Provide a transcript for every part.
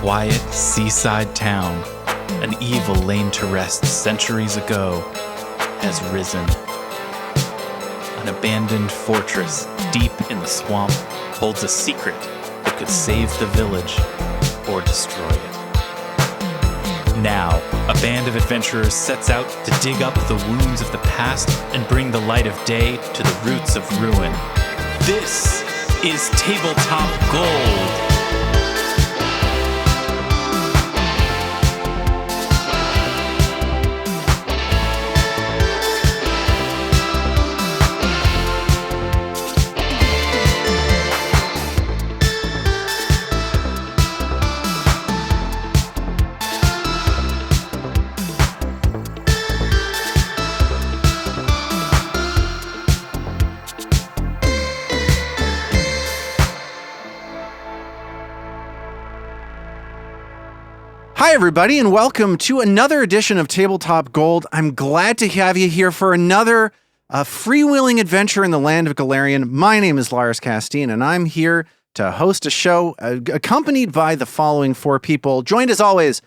quiet seaside town, an evil lain to rest centuries ago, has risen. An abandoned fortress deep in the swamp holds a secret that could save the village or destroy it. Now, a band of adventurers sets out to dig up the wounds of the past and bring the light of day to the roots of ruin. This is Tabletop Gold. Hi, everybody, and welcome to another edition of Tabletop Gold. I'm glad to have you here for another freewheeling adventure in the land of Golarion. My name is Lars, Casteen, and I'm here to host a show accompanied by the following four people, joined as always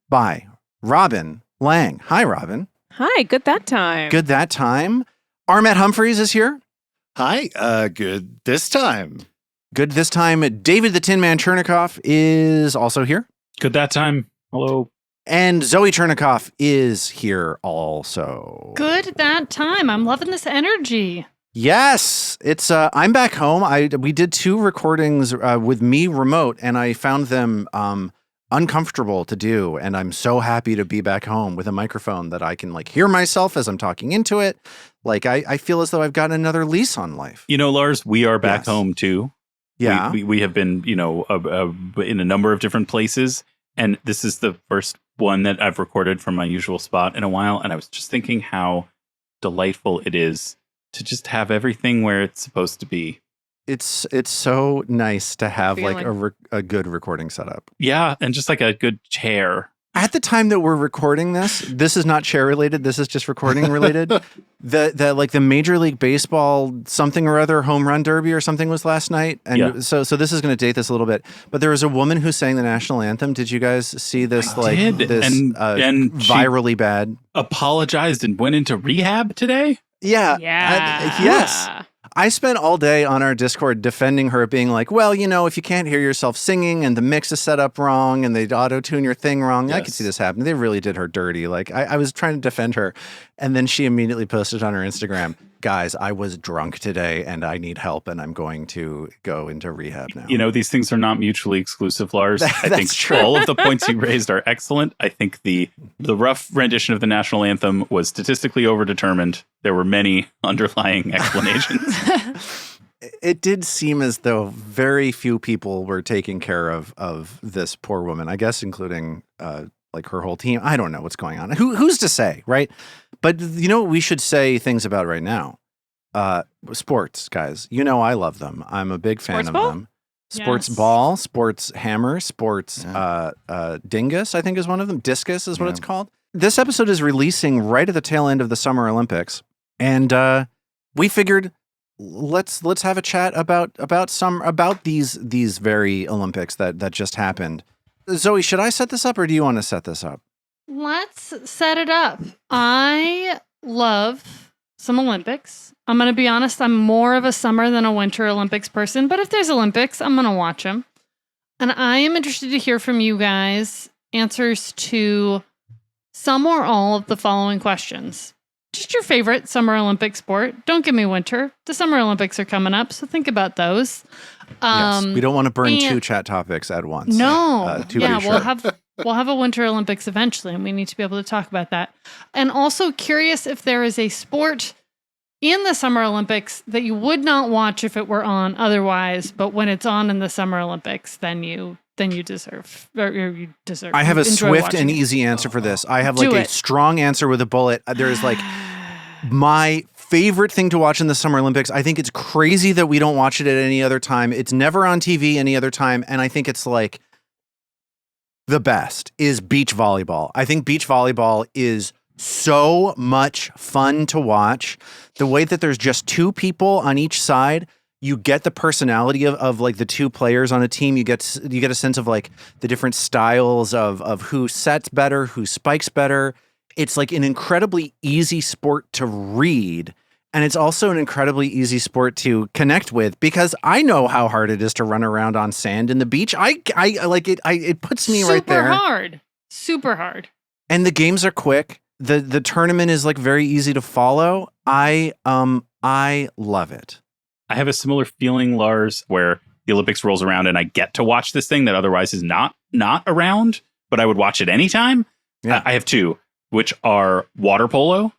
by Robin Lange. Hi, Robin. Hi, good that time. Good that time. Armet Humphreys is here. Hi, good this time. Good this time. David the Tin Man Chernicoff is also here. Good that time. Hello. And Zoe Chernicoff is here also. Good that time. I'm loving this energy. Yes, it's. I'm back home. We did two recordings with me remote, and I found them uncomfortable to do. And I'm so happy to be back home with a microphone that I can hear myself as I'm talking into it. I feel as though I've got another lease on life. You know, Lars, we are back home too. Yeah, we have been, in a number of different places. And this is the first one that I've recorded from my usual spot in a while. And I was just thinking how delightful it is to just have everything where it's supposed to be. It's so nice to have a good recording setup. Yeah. And just a good chair. At the time that we're recording this is not chair related. This is just recording related. The Major League Baseball something or other home run derby or something was last night, and so this is going to date this a little bit. But there was a woman who sang the national anthem. Did you guys see this? And virally bad. Apologized and went into rehab today. Yeah. Yes. I spent all day on our Discord defending her, being like, well, if you can't hear yourself singing and the mix is set up wrong and they auto-tune your thing wrong, yes. I could see this happening. They really did her dirty. I was trying to defend her. And then she immediately posted on her Instagram, guys, I was drunk today and I need help and I'm going to go into rehab now. These things are not mutually exclusive, Lars. I think true. All of the points you raised are excellent. I think the rough rendition of the national anthem was statistically overdetermined. There were many underlying explanations. It did seem as though very few people were taking care of this poor woman, I guess, including her whole team. I don't know what's going on. Who's to say, right? But we should say things about right now. Sports, guys. I love them. I'm a big fan of them. Sports ball, sports hammer, sports dingus, I think is one of them. Discus is what it's called. This episode is releasing right at the tail end of the Summer Olympics. And we figured let's have a chat about these very Olympics that just happened. Zoe, should I set this up or do you want to set this up? Let's set it up. I love some Olympics. I'm going to be honest, I'm more of a summer than a winter Olympics person, but if there's Olympics, I'm going to watch them. And I am interested to hear from you guys answers to some or all of the following questions. Just your favorite Summer Olympic sport. Don't give me winter. The Summer Olympics are coming up, so think about those. Yes, we don't want to burn two chat topics at once. No. We'll have a Winter Olympics eventually, and we need to be able to talk about that. And also curious if there is a sport in the Summer Olympics that you would not watch if it were on otherwise, but when it's on in the Summer Olympics, then you deserve. I have a swift and easy answer for this. I have a strong answer with a bullet. There is my favorite thing to watch in the Summer Olympics. I think it's crazy that we don't watch it at any other time. It's never on TV any other time. And I think it's the best is beach volleyball. I think beach volleyball is so much fun to watch. The way that there's just two people on each side you get the personality of like the two players on a team. You get a sense of like the different styles of who sets better, who spikes better. It's like an incredibly easy sport to read. And it's also an incredibly easy sport to connect with because I know how hard it is to run around on sand in the beach. I like it. It puts me right there. Super hard. And the games are quick. The tournament is like very easy to follow. I love it. I have a similar feeling, Lars, where the Olympics rolls around and I get to watch this thing that otherwise is not around, but I would watch it anytime. Yeah. I have two, which are water polo,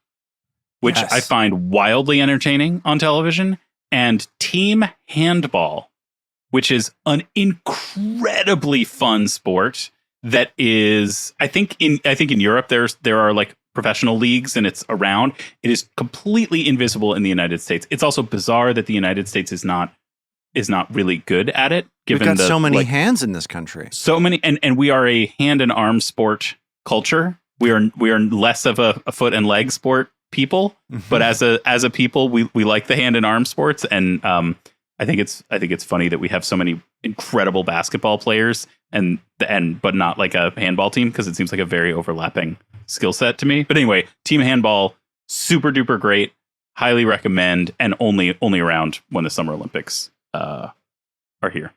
which I find wildly entertaining on television, and team handball, which is an incredibly fun sport that is, I think in Europe there are like professional leagues and it's around. It is completely invisible in the United States. It's also bizarre that the United States is not really good at it. Given we've got so many hands in this country. So many, and we are a hand and arm sport culture. We are less of a foot and leg sport people, but as a people, we like the hand and arm sports, and I think it's funny that we have so many incredible basketball players but not like a handball team, because it seems like a very overlapping skill set to me. But anyway, team handball, super duper great, highly recommend, and only around when the Summer Olympics are here.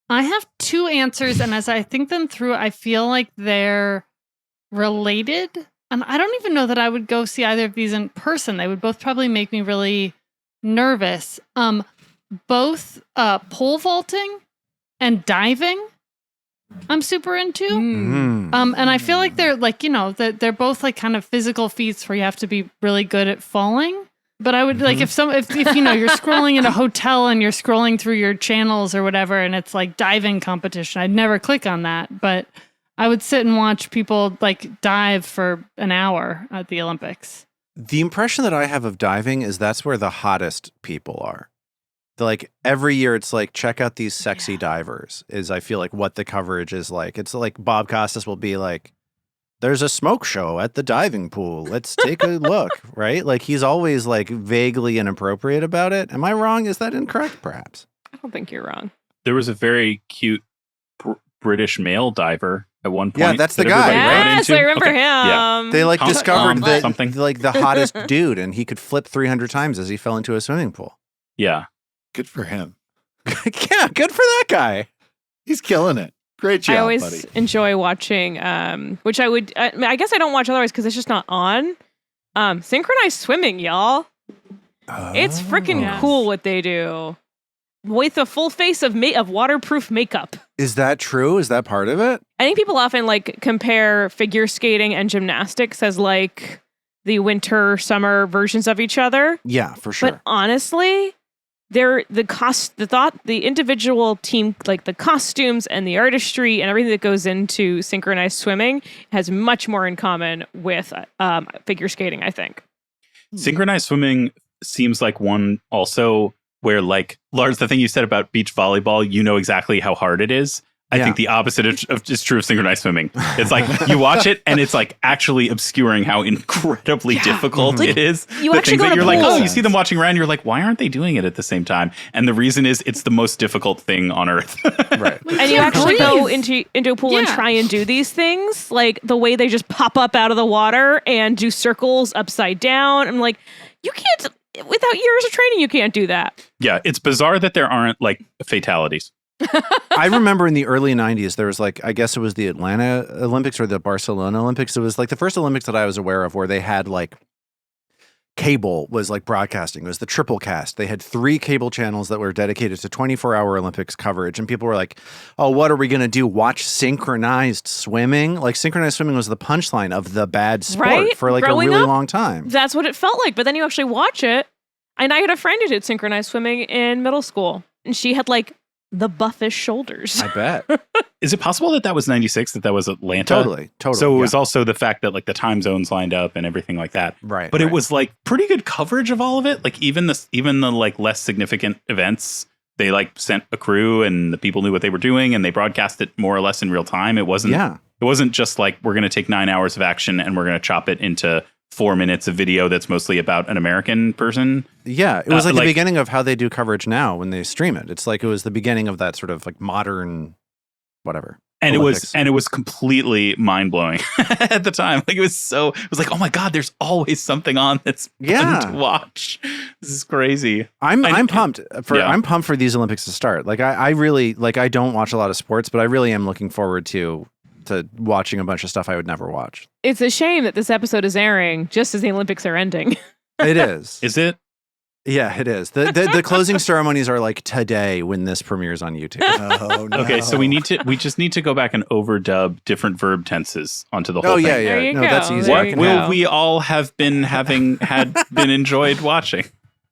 I have two answers, and as I think them through, I feel like they're related. And I don't even know that I would go see either of these in person. They would both probably make me really nervous. Both pole vaulting and diving, I'm super into. And I feel like they're like, they're both like kind of physical feats where you have to be really good at falling. But I would like if you're scrolling in a hotel and you're scrolling through your channels or whatever, and it's like diving competition, I'd never click on that. But I would sit and watch people like dive for an hour at the Olympics. The impression that I have of diving is that's where the hottest people are. Like every year it's like, check out these sexy divers is I feel like what the coverage is like. It's like Bob Costas will be like, there's a smoke show at the diving pool. Let's take a look, right? Like he's always like vaguely inappropriate about it. Am I wrong? Is that incorrect perhaps? I don't think you're wrong. There was a very cute British male diver at one point. Yeah, that's the guy, right? Yes, I remember him. Yeah. They like discovered that something. like the hottest dude, and he could flip 300 times as he fell into a swimming pool. Yeah. Good for him. Yeah, good for that guy. He's killing it. Great job, I always buddy. enjoy watching, which I would, I guess I don't watch otherwise because it's just not on. Synchronized swimming, y'all. It's freaking cool what they do with a full face of waterproof makeup. Is that true? Is that part of it? I think people often like compare figure skating and gymnastics as like the winter summer versions of each other. Yeah, for sure. But honestly, the individual team, like the costumes and the artistry and everything that goes into synchronized swimming has much more in common with figure skating, I think. Synchronized swimming seems like one also where, like, Lars, the thing you said about beach volleyball, you know exactly how hard it is. I think the opposite is true of synchronized swimming. It's like you watch it and it's like actually obscuring how incredibly difficult it is. You the actually things go that you're like, pools. you see them watching around, you're like, why aren't they doing it at the same time? And the reason is it's the most difficult thing on earth. Right. And you actually go into a pool and try and do these things, like the way they just pop up out of the water and do circles upside down. I'm like, you can't, without years of training, you can't do that. Yeah, it's bizarre that there aren't like fatalities. I remember in the early 90s, there was like, I guess it was the Atlanta Olympics or the Barcelona Olympics. It was like the first Olympics that I was aware of where they had like cable was like broadcasting. It was the triple cast. They had 3 cable channels that were dedicated to 24-hour Olympics coverage. And people were like, oh, what are we going to do? Watch synchronized swimming? Like synchronized swimming was the punchline of the bad sport for like Growing a really up, long time. That's what it felt like. But then you actually watch it. And I had a friend who did synchronized swimming in middle school. And she had like the buffest shoulders. I bet. Is it possible that was 96, that was Atlanta? Totally. So it was also the fact that like the time zones lined up and everything like that. Right. But it was like pretty good coverage of all of it. Like even the like less significant events, they like sent a crew and the people knew what they were doing and they broadcast it more or less in real time. It wasn't just like, we're going to take 9 hours of action and we're going to chop it into 4 minutes of video that's mostly about an American person. Yeah, it was like the like- beginning of how they do coverage now when they stream it. It's like it was the beginning of that sort of like modern whatever. And Olympics. it was completely mind blowing at the time. Like it was like, oh my God, there's always something on that's Yeah. fun to watch. This is crazy. I'm pumped for Yeah. I'm pumped for these Olympics to start. Like I really like I don't watch a lot of sports, but I really am looking forward to watching a bunch of stuff I would never watch. It's a shame that this episode is airing just as the Olympics are ending. It is. Is it? Yeah, it is. The closing ceremonies are like today when this premieres on YouTube. Oh, no. Okay, so we just need to go back and overdub different verb tenses onto the whole Oh thing. yeah, There yeah. you No, go. that's easy. There I What can you will go. we all have been been enjoyed watching?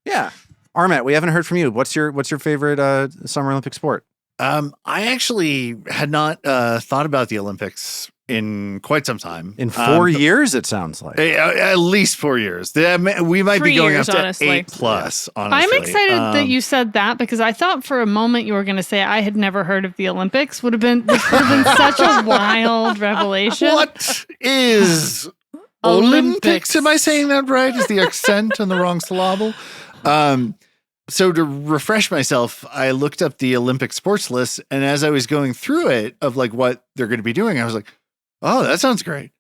Yeah. Armet, we haven't heard from you. What's your favorite Summer Olympic sport? I actually had not thought about the Olympics in quite some time. In 4 years, it sounds like. At least 4 years. We might 3 be going years, up to honestly. 8+. Honestly, I'm excited that you said that because I thought for a moment you were going to say I had never heard of the Olympics. Which would have been such a wild revelation. What is Olympics? Am I saying that right? Is the accent on the wrong syllable? So to refresh myself, I looked up the Olympic sports list, and as I was going through it of like what they're going to be doing, I was like, "Oh, that sounds great!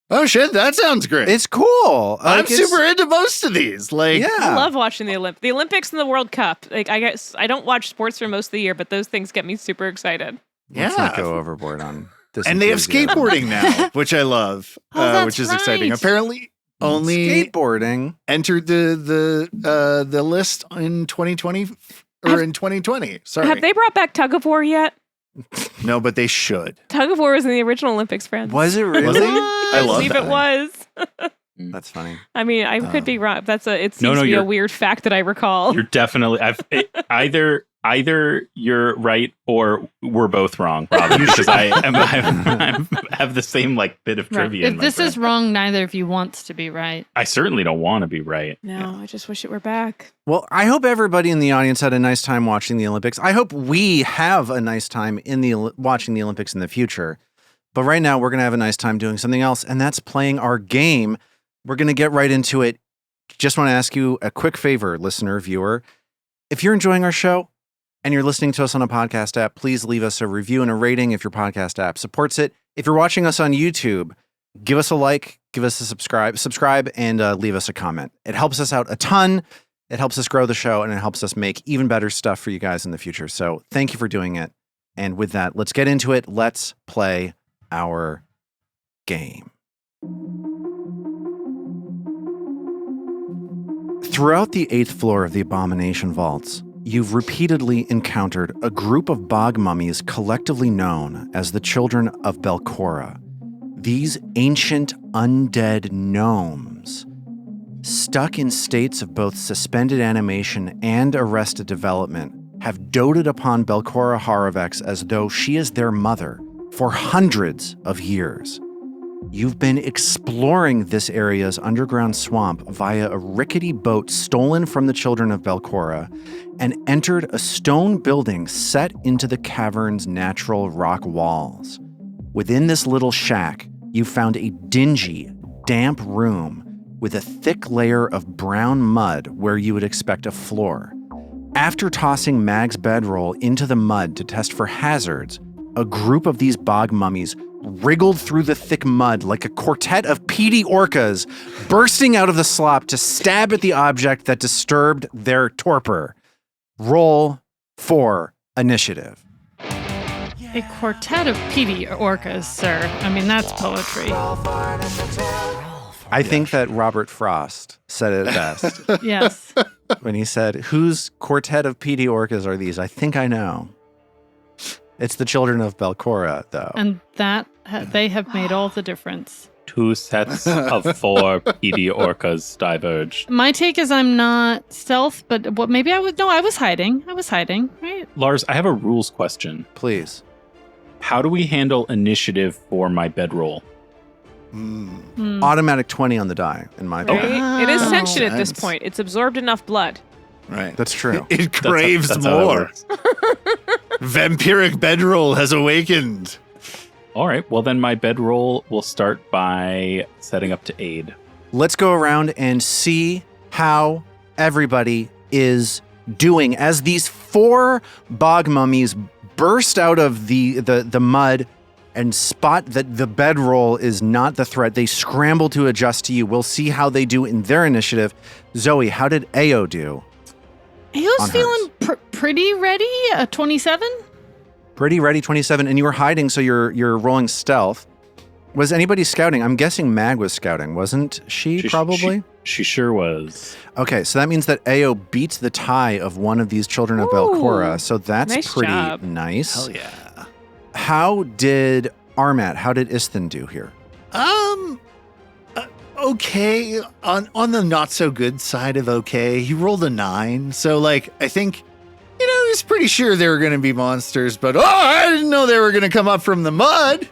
Oh shit, that sounds great! It's cool. I'm Like, it's- super into most of these. Like, Yeah. I love watching the Olympics and the World Cup. Like I guess I don't watch sports for most of the year, but those things get me super excited. Let's not Yeah. go overboard on this. And they have enthusiasm. skateboarding now, which I love, Oh, that's which is exciting. right. Apparently, only skateboarding. entered the list in 2020 or in 2020. Sorry, Have they brought back tug of war yet? no, but they should. Tug of war was in the original Olympics, friends. Was it really? Was it? I I love believe that. it was. That's funny. I mean, I could be wrong. It seems No, to be a you're- weird fact that I recall. You're definitely either you're right or we're both wrong, probably because I have the same like bit of Right. trivia. in If my this brain. is wrong, neither of you wants to be right. I certainly don't want to be right. No, I just wish it were back. Well, I hope everybody in the audience had a nice time watching the Olympics. I hope we have a nice time watching the Olympics in the future. But right now, we're going to have a nice time doing something else, and that's playing our game. We're going to get right into it. Just want to ask you a quick favor, listener, viewer. If you're enjoying our show and you're listening to us on a podcast app, please leave us a review and a rating if your podcast app supports it. If you're watching us on YouTube, give us a like, give us a subscribe, and leave us a comment. It helps us out a ton. It helps us grow the show, and it helps us make even better stuff for you guys in the future. So thank you for doing it. And with that, let's get into it. Let's play our game. Throughout the 8th floor of the Abomination vaults, you've repeatedly encountered a group of bog mummies collectively known as the Children of Belcora. These ancient undead gnomes, stuck in states of both suspended animation and arrested development, have doted upon Belcora Haravex as though she is their mother for hundreds of years. You've been exploring this area's underground swamp via a rickety boat stolen from the Children of Belcora and entered a stone building set into the cavern's natural rock walls. Within this little shack, you found a dingy, damp room with a thick layer of brown mud where you would expect a floor. After tossing Mag's bedroll into the mud to test for hazards, a group of these bog mummies wriggled through the thick mud like a quartet of peaty orcas bursting out of the slop to stab at the object that disturbed their torpor. Roll for initiative. A quartet of peaty orcas, sir. I mean, that's poetry. I think that Robert Frost said it best Yes. when he said, "Whose quartet of peaty orcas are these? I think I know." It's the Children of Belcora, though. And that they have made all the difference. 2 sets of 4 PD orcas diverged. My take is I'm not stealth, but what maybe I was. No, I was hiding. Right? Lars, I have a rules question. Please. How do we handle initiative for my bedroll? Automatic 20 on the die, in my Right? opinion. It is Oh. sentient at this Sense. point. It's absorbed enough blood. Right. That's true. It craves That's how it more. works. Vampiric bedroll has awakened. All right. Well, then my bedroll will start by setting up to aid. let's go around and see how everybody is doing as these 4 bog mummies burst out of the mud and spot that the bedroll is not the threat. They scramble to adjust to you. We'll see how they do in their initiative. Zoe, how did Ao do? Ao's feeling pretty ready. 27. Pretty ready, 27, and you were hiding, so you're rolling stealth. Was anybody scouting? I'm guessing Mag was scouting, wasn't she probably? She sure was. Okay, so that means that Ao beats the tie of one of these children of Belcora, so that's nice pretty job. nice. Hell yeah. How did Istin do here? Okay. On the not so good side of okay, he rolled a 9. So like, I think, he was pretty sure they were going to be monsters, but I didn't know they were going to come up from the mud.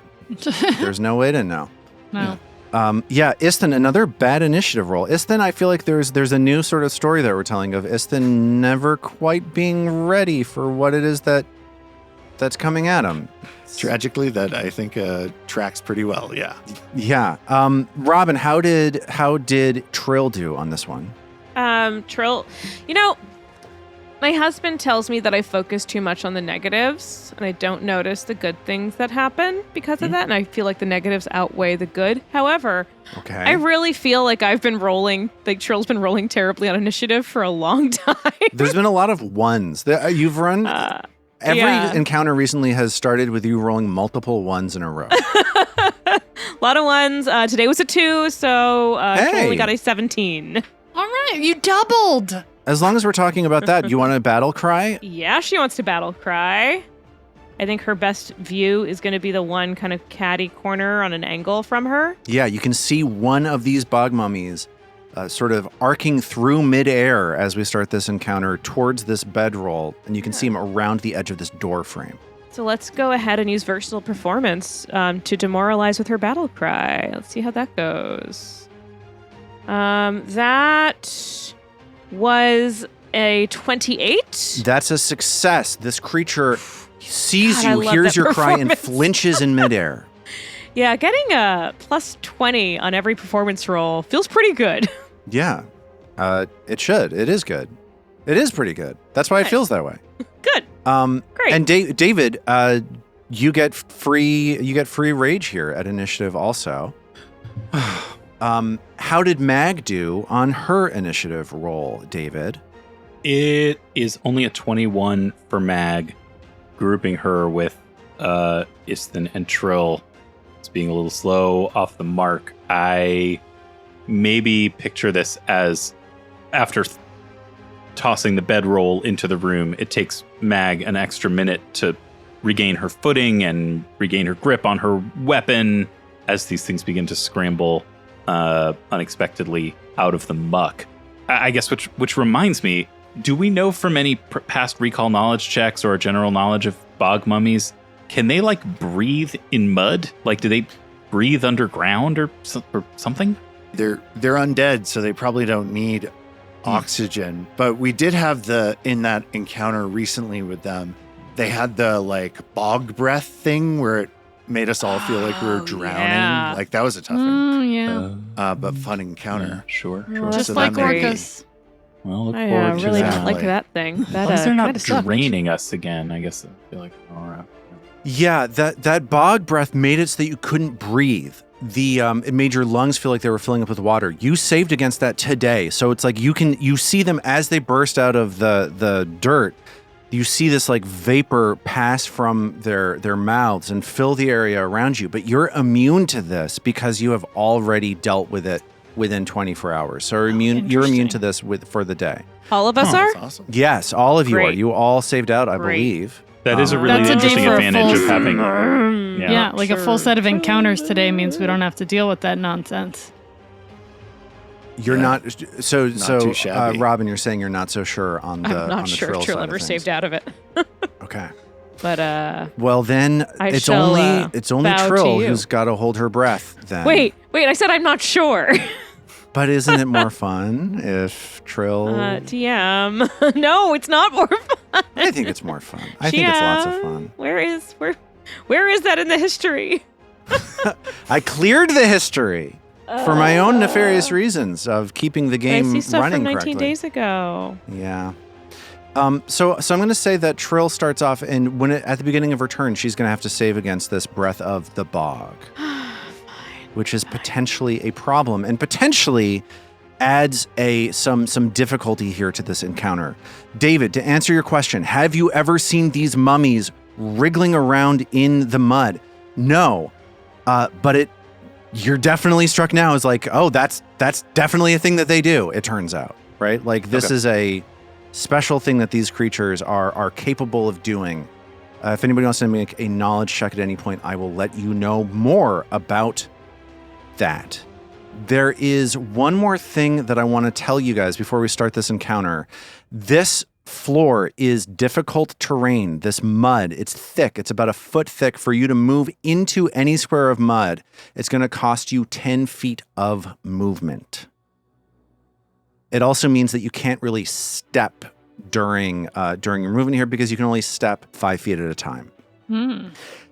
There's no way to know. No. Istin, another bad initiative roll. Istin, I feel like there's a new sort of story that we're telling of Istin never quite being ready for what it is that's coming at him. Tragically, that I think tracks pretty well. Yeah. Yeah. Robin, how did Trill do on this one? Trill, my husband tells me that I focus too much on the negatives and I don't notice the good things that happen because of that. And I feel like the negatives outweigh the good. However, Okay. I really feel like I've been rolling, like Trill's been rolling terribly on initiative for a long time. There's been a lot of ones. You've run... Every encounter recently has started with you rolling multiple 1s in a row. A lot of 1s. Today was a 2, so Trill only got a 17. All right, you doubled. As long as we're talking about that, you want a battle cry? Yeah, she wants to battle cry. I think her best view is going to be the one kind of catty corner on an angle from her. Yeah, you can see one of these bog mummies sort of arcing through midair as we start this encounter towards this bedroll, and you can see him around the edge of this door frame. So let's go ahead and use versatile performance to demoralize with her battle cry. Let's see how that goes. That was a 28. That's a success. This creature sees I you, love hears that your cry, and performance. flinches in midair. Yeah, getting a plus 20 on every performance roll feels pretty good. Yeah, it should. It is good. It is pretty good. That's why it feels that way. Good. Great. And David, you get free rage here at initiative also. How did Mag do on her initiative roll, David? It is only a 21 for Mag, grouping her with Istin and Trill. It's being a little slow off the mark. I maybe picture this as after tossing the bedroll into the room, it takes Mag an extra minute to regain her footing and regain her grip on her weapon as these things begin to scramble unexpectedly out of the muck. I guess which reminds me, do we know from any past recall knowledge checks or general knowledge of bog mummies, can they breathe in mud? Do they breathe underground or something? They're undead, so they probably don't need oxygen. But we did have in that encounter recently with them, they had the bog breath thing where it made us all feel like we were drowning. Yeah. That was a tough one. Yeah. But fun encounter. Sure. Just So like that may be- Orcus. Well, look I forward to really that. don't like that thing. That, As long as they're not kinda sucked. draining us again, I guess I feel like we're all right. Yeah, that bog breath made it so that you couldn't breathe. It made your lungs feel like they were filling up with water. You saved against that today, so it's you see them as they burst out of the dirt. You see this vapor pass from their mouths and fill the area around you, but you're immune to this because you have already dealt with it within 24 hours. So you're immune to this for the day. All of us are? That's awesome. Yes, all of you are. Great. You all saved out, I Great. believe. That is a really That's a day interesting for a advantage full- of having. Yeah, a full set of encounters today means we don't have to deal with that nonsense. You're Yeah. not so too shabby. Robin, you're saying you're not so sure on the I'm on not the sure Trill if Trill side ever of saved things. out of it. Okay. But Well, then I it's shall, only bow to Trill you. who's got to hold her breath then. wait, I said I'm not sure. But isn't it more fun if Trill TM. No, it's not more fun. I think it's more fun. I think it's lots of fun. Where is that in the history? I cleared the history. for my own nefarious reasons of keeping the I game see stuff running from 19 correctly. days ago. Yeah. So I'm going to say that Trill starts off, and at the beginning of her turn, she's going to have to save against this Breath of the Bog, which is potentially a problem, and potentially adds some difficulty here to this encounter. David, to answer your question, have you ever seen these mummies wriggling around in the mud? No, but you're definitely struck now as like, oh, that's definitely a thing that they do. It turns out, right? Like this is a special thing that these creatures are capable of doing. If anybody wants to make a knowledge check at any point, I will let you know more about that. There is one more thing that I want to tell you guys before we start this encounter. This floor is difficult terrain. This mud, it's thick. It's about a foot thick. For you to move into any square of mud, it's going to cost you 10 feet of movement. It also means that you can't really step during your movement here because you can only step 5 feet at a time.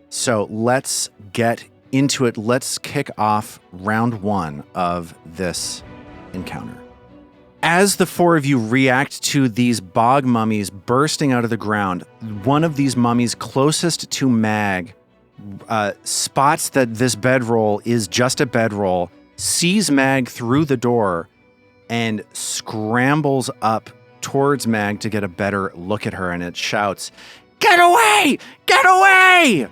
So let's get into it. Let's kick off round 1 of this encounter. As the 4 of you react to these bog mummies bursting out of the ground, one of these mummies closest to Mag spots that this bedroll is just a bedroll, sees Mag through the door, and scrambles up towards Mag to get a better look at her, and it shouts, "Get away! Get away!"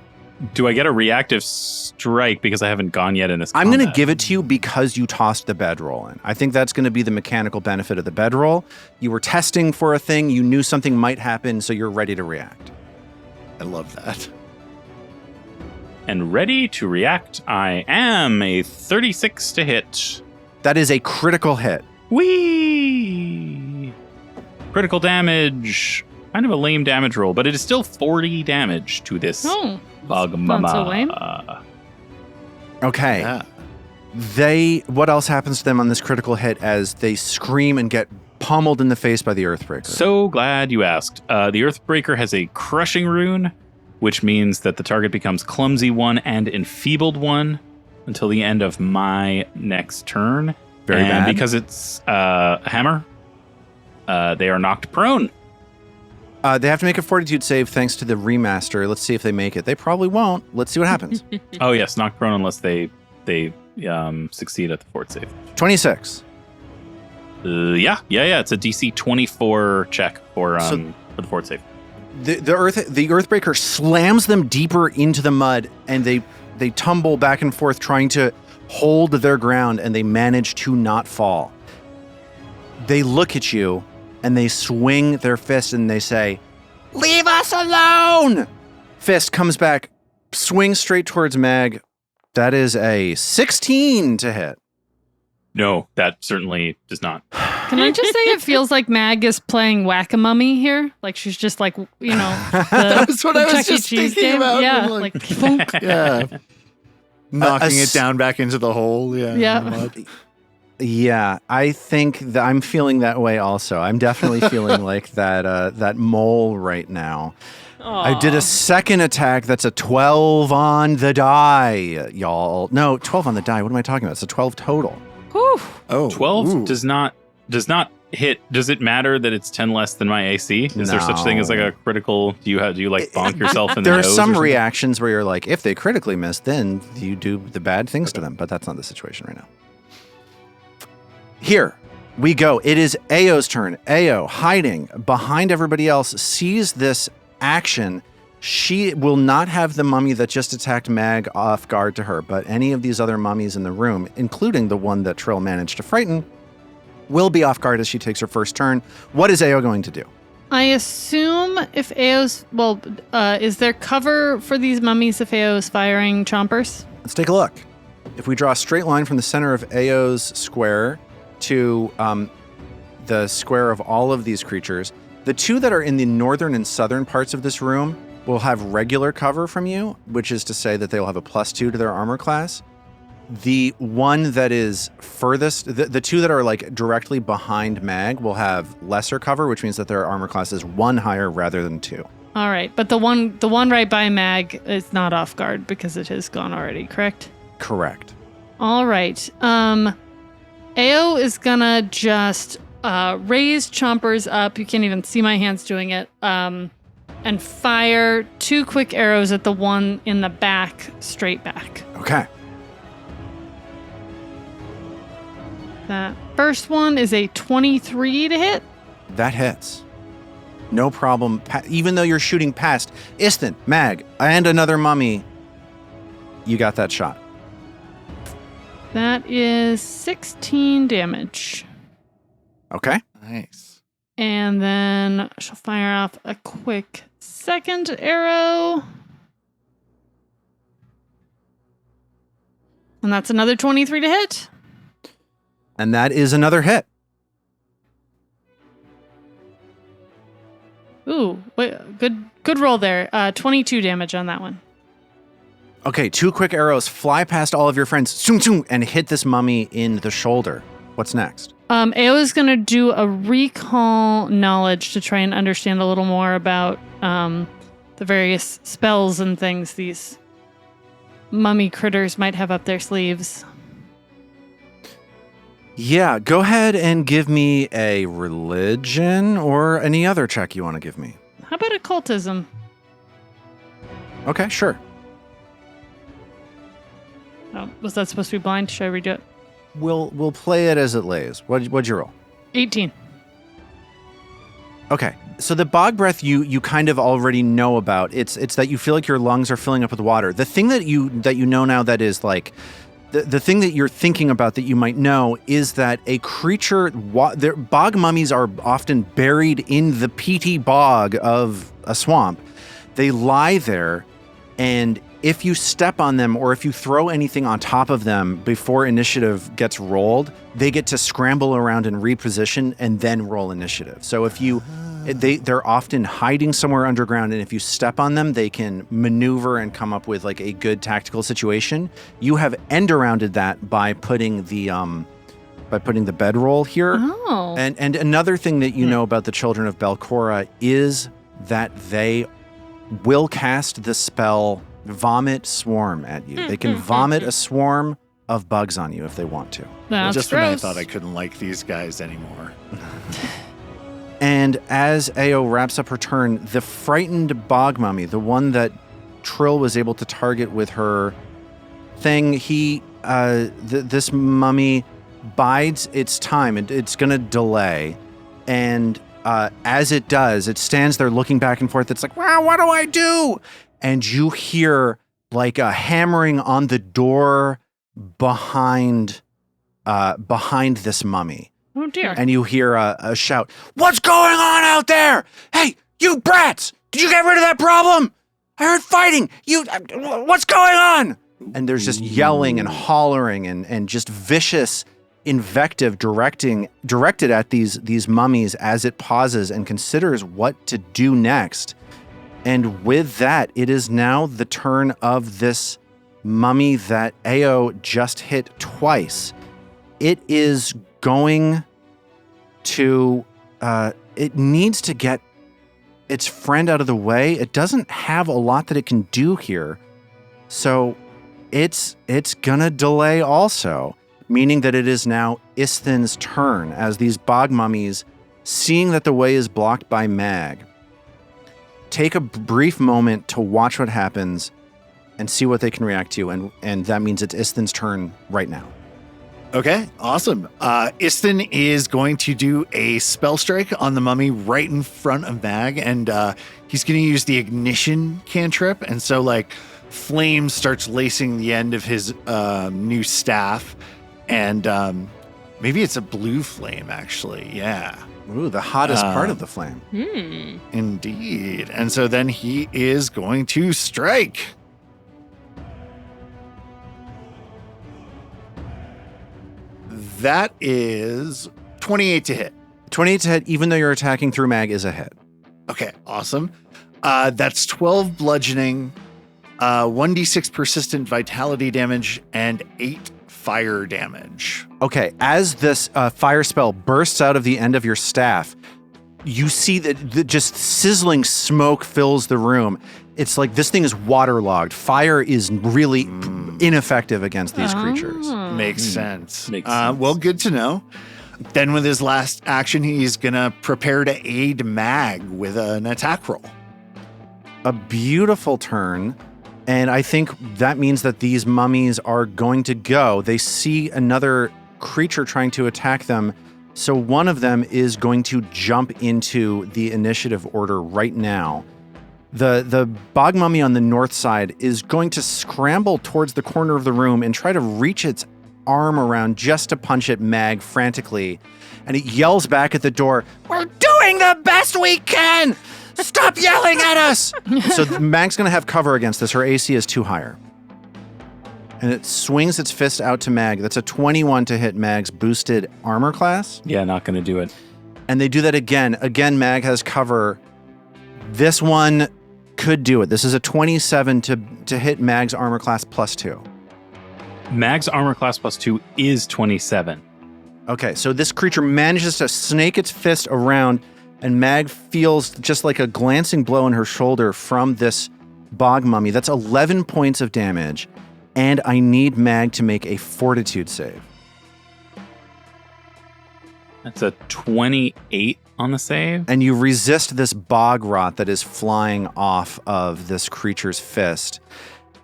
Do I get a reactive strike because I haven't gone yet in this I'm going to combat? give it to you because you tossed the bedroll in. I think that's going to be the mechanical benefit of the bedroll. You were testing for a thing, you knew something might happen, so you're ready to react. I love that. And ready to react, I am a 36 to hit. That is a critical hit. Whee! Critical damage. Kind of a lame damage roll, but it is still 40 damage to this bug not so lame. mama. Okay. Yeah. What else happens to them on this critical hit as they scream and get pummeled in the face by the Earthbreaker? So glad you asked. The Earthbreaker has a crushing rune, which means that the target becomes clumsy 1 and enfeebled 1 until the end of my next turn. Very and bad. because it's a hammer, they are knocked prone. They have to make a fortitude save thanks to the remaster. Let's see if they make it. They probably won't. Let's see what happens. Oh yes, knocked prone unless they succeed at the fort save. 26. Yeah. It's a DC 24 check for the fort save. The Earthbreaker slams them deeper into the mud, and they tumble back and forth trying to hold their ground, and they manage to not fall. They look at you, and they swing their fist, and they say, "Leave us alone!" Fist comes back, swings straight towards Mag. That is a 16 to hit. No, that certainly does not. Can I just say it feels like Mag is playing Whack-A-Mummy here? Like she's just like, That was what I was Chuck E. just Cheese thinking game? about. Yeah, Like, like thunk. yeah. Knocking A it down back into the hole. Yeah. Yeah. in the mud. Yeah, I think that I'm feeling that way also. I'm definitely feeling like that mole right now. I did a second attack that's a 12 on the die, y'all. No, 12 on the die. What am I talking about? It's a 12 total. Whew. Oh, 12 ooh. does not hit. Does it matter that it's 10 less than my AC? Is there such thing as like a critical? Do you like bonk yourself in the There are nose? some or something? reactions where you're like, if they critically miss, then you do the bad things to them, but that's not the situation right now. Here we go. It is Ao's turn. Ao, hiding behind everybody else, sees this action. She will not have the mummy that just attacked Mag off guard to her, but any of these other mummies in the room, including the one that Trill managed to frighten, will be off guard as she takes her first turn. What is Ao going to do? I assume if Ao's, is there cover for these mummies if Ao's firing chompers? Let's take a look. If we draw a straight line from the center of Ao's square to the square of all of these creatures, the 2 that are in the northern and southern parts of this room will have regular cover from you, which is to say that they will have a +2 to their armor class. The one that is furthest, the 2 that are like directly behind Mag will have lesser cover, which means that their armor class is 1 higher rather than 2. All right, but the one right by Mag is not off guard because it has gone already, correct? Correct. All right. Ao is gonna just raise chompers up. You can't even see my hands doing it. And fire 2 quick arrows at the one in the back, straight back. Okay. That first one is a 23 to hit. That hits. No problem. Even though you're shooting past Istin, Mag, and another mummy, you got that shot. That is 16 damage. Okay. Nice. And then she'll fire off a quick second arrow. And that's another 23 to hit. And that is another hit. Ooh, wait, good roll there. 22 damage on that one. Okay, 2 quick arrows fly past all of your friends, zoom, zoom, and hit this mummy in the shoulder. What's next? Ao is going to do a recall knowledge to try and understand a little more about the various spells and things these mummy critters might have up their sleeves. Yeah, go ahead and give me a religion or any other check you want to give me. How about occultism? Okay, sure. Oh, was that supposed to be blind? Should I redo it? We'll play it as it lays. What'd you roll? 18. Okay, so the bog breath you kind of already know about. It's that you feel like your lungs are filling up with water. The thing that you know now that is like the thing that you're thinking about that you might know is that a creature, bog mummies are often buried in the peaty bog of a swamp. They lie there, and if you step on them or if you throw anything on top of them before initiative gets rolled, they get to scramble around and reposition and then roll initiative. So if they're often hiding somewhere underground, and if you step on them, they can maneuver and come up with like a good tactical situation. You have end arounded that by putting the bedroll here. Oh. And another thing that you know about the children of Belcora is that they will cast the spell Vomit Swarm at you. They can vomit a swarm of bugs on you if they want to. That's Just gross. when I thought I couldn't like these guys anymore. And as Ao wraps up her turn, the frightened bog mummy, the one that Trill was able to target with her thing, this mummy bides its time, and it's going to delay. And as it does, it stands there looking back and forth. It's like, wow, what do I do? And you hear like a hammering on the door behind this mummy. Oh dear. And you hear a shout, "What's going on out there? Hey, you brats! Did you get rid of that problem? I heard fighting. What's going on?" And there's just yelling and hollering and just vicious invective directed at these mummies as it pauses and considers what to do next. And with that, it is now the turn of this mummy that Ao just hit twice. It is going to, it needs to get its friend out of the way. It doesn't have a lot that it can do here. So it's gonna delay also, meaning that it is now Isthin's turn as these bog mummies, seeing that the way is blocked by Mag, take a brief moment to watch what happens and see what they can react to. And that means it's Isthin's turn right now. Okay, awesome. Istin is going to do a spell strike on the mummy right in front of Mag, and he's going to use the ignition cantrip. And so, like, flame starts lacing the end of his new staff, and maybe it's a blue flame, actually. Yeah. Ooh, the hottest part of the flame. Indeed. And so then he is going to strike. That is 28 to hit. 28 to hit, even though you're attacking through Mag, is a hit. Okay, awesome. That's 12 bludgeoning, 1d6 persistent vitality damage, and 8 fire damage. Okay, as this fire spell bursts out of the end of your staff, you see that the just sizzling smoke fills the room. It's like this thing is waterlogged. Fire is really ineffective against these creatures. Makes sense. Makes sense. Well, good to know. Then with his last action, he's going to prepare to aid Mag with an attack roll. A beautiful turn. And I think that means that these mummies are going to go. They see another creature trying to attack them. So one of them is going to jump into the initiative order right now. The bog mummy on the north side is going to scramble towards the corner of the room and try to reach its arm around just to punch at Mag frantically. And it yells back at the door, "We're doing the best we can! Stop yelling at us!" So Mag's going to have cover against this. Her AC is 2 higher. And it swings its fist out to Mag. That's a 21 to hit Mag's boosted armor class. Yeah, not going to do it. And they do that again. Again, Mag has cover. This one could do it. This is a 27 to hit Mag's armor class +2. Mag's armor class +2 is 27. Okay, so this creature manages to snake its fist around, and Mag feels just like a glancing blow on her shoulder from this bog mummy. That's 11 points of damage, and I need Mag to make a fortitude save. That's a 28 on the save. And you resist this bog rot that is flying off of this creature's fist.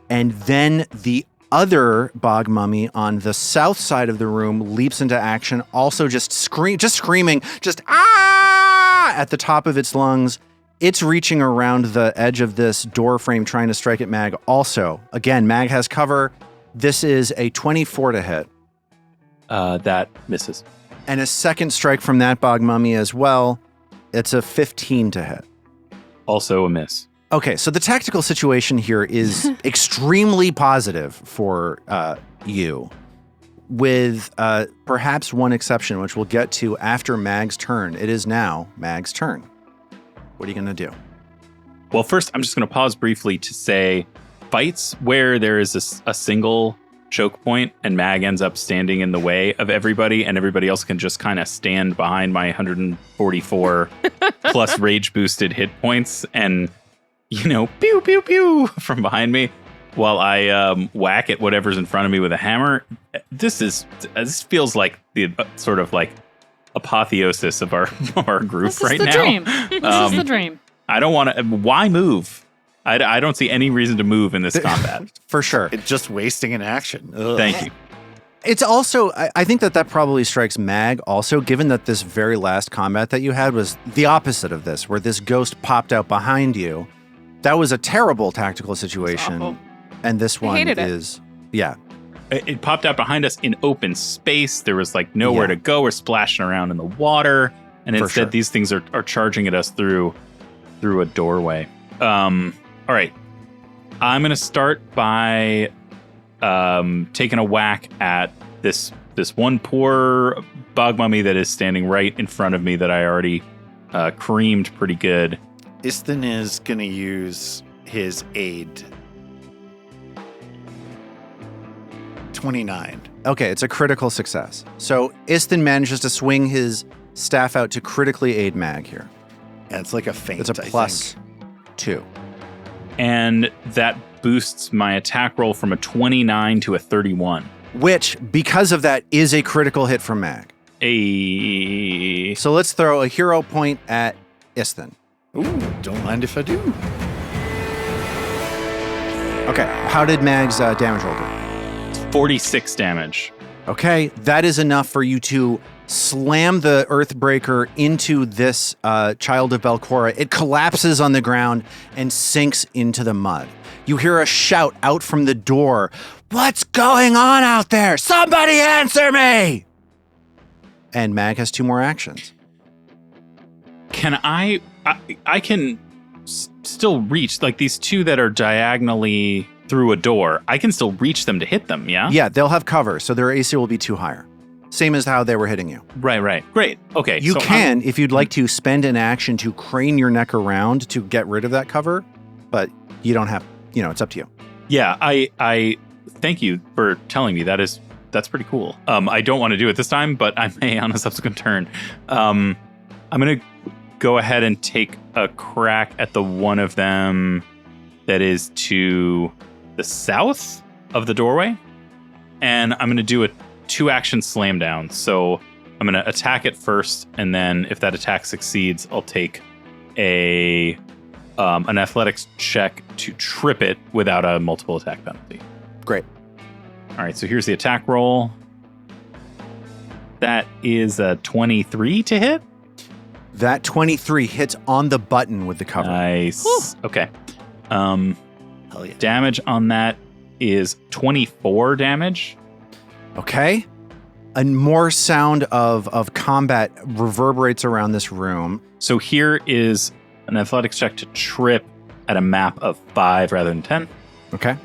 And then the other bog mummy on the south side of the room leaps into action, also just screaming, at the top of its lungs. It's reaching around the edge of this door frame trying to strike at Mag. Also, again, Mag has cover. This is a 24 to hit. That misses. And a second strike from that bog mummy as well. It's a 15 to hit. Also a miss. Okay, so the tactical situation here is extremely positive for you, with perhaps one exception, which we'll get to after Mag's turn. It is now Mag's turn. What are you going to do? Well, first, I'm just going to pause briefly to say fights where there is a single choke point and Mag ends up standing in the way of everybody and everybody else can just kind of stand behind my 144 plus rage boosted hit points and, pew, pew, pew from behind me while I whack at whatever's in front of me with a hammer. This feels like the sort of like apotheosis of our group this right is the now. Dream. This is the dream. I don't want to. Why move? I don't see any reason to move in this combat. For sure. It's just wasting an action. Ugh. Thank you. It's also, I think that probably strikes Mag also, given that this very last combat that you had was the opposite of this, where this ghost popped out behind you. That was a terrible tactical situation. awful. And this one hated it. is, yeah. It popped out behind us in open space. There was like nowhere Yeah. to go. We're splashing around in the water. And For instead, sure. these things are charging at us through a doorway. All right. I'm going to start by taking a whack at this one poor bog mummy that is standing right in front of me that I already creamed pretty good. Istin is going to use his aid. 29. Okay, it's a critical success. So Istin manages to swing his staff out to critically aid Mag here. Yeah, it's like a feint. It's a plus 2. And that boosts my attack roll from a 29 to a 31. Which, because of that, is a critical hit from Mag. So let's throw a hero point at Istin. Ooh, don't mind if I do. Okay, how did Mag's damage roll do? 46 damage. Okay, that is enough for you to slam the Earthbreaker into this child of Belcora. It collapses on the ground and sinks into the mud. You hear a shout out from the door. "What's going on out there? Somebody answer me!" And Mag has 2 more actions. Can I can still reach, like these 2 that are diagonally through a door. I can still reach them to hit them, yeah? Yeah, they'll have cover, so their AC will be 2 higher. Same as how they were hitting you. Right. Great. Okay. You so can, if you'd like to, spend an action to crane your neck around to get rid of that cover, but you don't have, it's up to you. Yeah, I thank you for telling me. That's pretty cool. I don't want to do it this time, but I may on a subsequent turn. I'm going to go ahead and take a crack at the one of them that is to the south of the doorway. And I'm going to do a 2-action slam down. So I'm going to attack it first, and then if that attack succeeds, I'll take an athletics check to trip it without a multiple attack penalty. Great. All right, so here's the attack roll. That is a 23 to hit. That 23 hits on the button with the cover. Nice. Whew. Okay. Hell yeah. Damage on that is 24 damage. Okay. And more sound of combat reverberates around this room. So here is an athletics check to trip at a map of 5 rather than 10. Okay.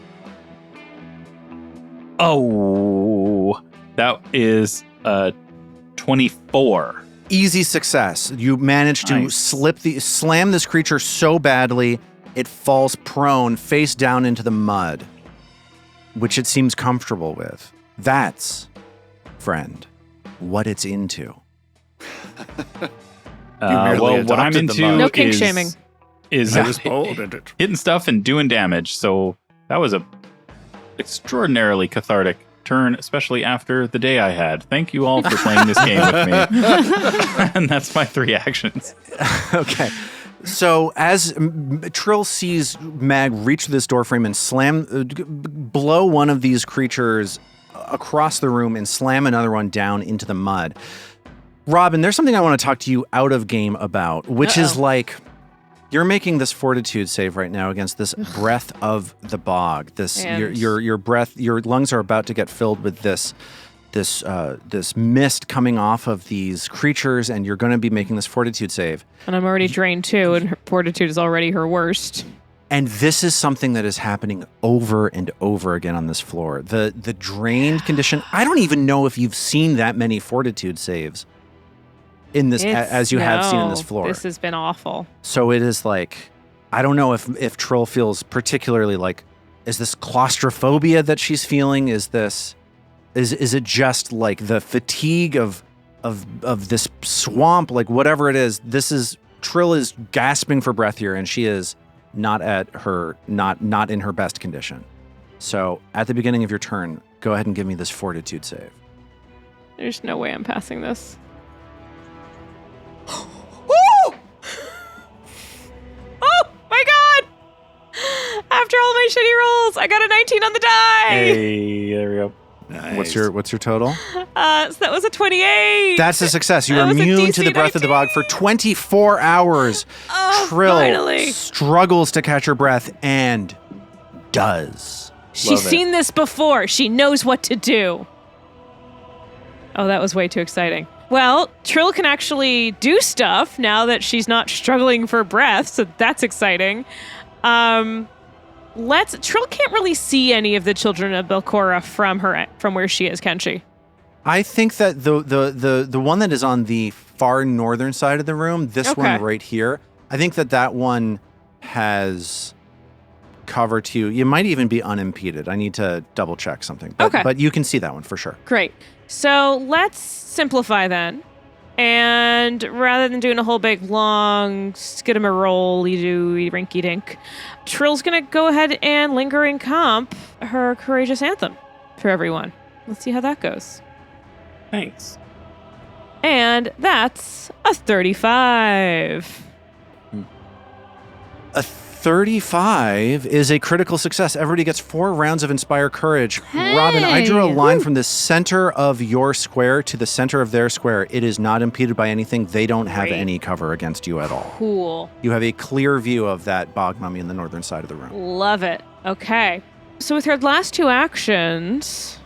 Oh, that is 24. Easy success. You manage to Nice. slam this creature so badly, it falls prone, face down into the mud, which it seems comfortable with. That's, friend, what it's into. merely Well, what I'm adopted the into mug. No kink is, shaming. is I was bold at it. hitting stuff and doing damage. So that was a extraordinarily cathartic turn, especially after the day I had. Thank you all for playing this game with me. And that's my 3 actions. Okay. So as Trill sees Mag reach this doorframe and blow one of these creatures across the room and slam another one down into the mud. Robin, there's something I want to talk to you out of game about, which is like, you're making this fortitude save right now against this breath of the bog. This And- your breath, your lungs are about to get filled with this mist coming off of these creatures, and you're going to be making this fortitude save. And I'm already drained too, and her fortitude is already her worst. And this is something that is happening over and over again on this floor. The drained condition. I don't even know if you've seen that many fortitude saves in this as you have seen in this floor. This has been awful. So it is like, I don't know if Trill feels particularly like, is this claustrophobia that she's feeling? Is it just like the fatigue of this swamp? Like whatever it is, Trill is gasping for breath here, and she is not in her best condition. So at the beginning of your turn, go ahead and give me this fortitude save. There's no way I'm passing this. Oh my god! After all my shitty rolls, I got a 19 on the die. Hey, there we go. What's your total? So that was a 28. That's a success. You That are was a immune to DC the breath of the bog for 24 hours. Oh, Trill finally. struggles to catch her breath and does. She's Love it. seen this before. She knows what to do. Oh, that was way too exciting. Well, Trill can actually do stuff now that she's not struggling for breath, so that's exciting. Trill can't really see any of the children of Belcora from where she is, can she? I think that the one that is on the far northern side of the room, this Okay. one right here, I think that one has cover too. You might even be unimpeded. I need to double check something. Okay. But you can see that one for sure. Great. So let's simplify then. And rather than doing a whole big long skidamaroly-doo rinky-dink, Trill's going to go ahead and lingering comp her courageous anthem for everyone. Let's see how that goes. Thanks. And that's a 35. A 35 is a critical success. Everybody gets 4 rounds of Inspire Courage. Robin, I drew a Hey! line from the center of your square to the center of their square. It is not impeded by anything. They don't have Great. any cover against you at all. Cool. You have a clear view of that bog mummy in the northern side of the room. Love it. Okay. So with her last 2 actions,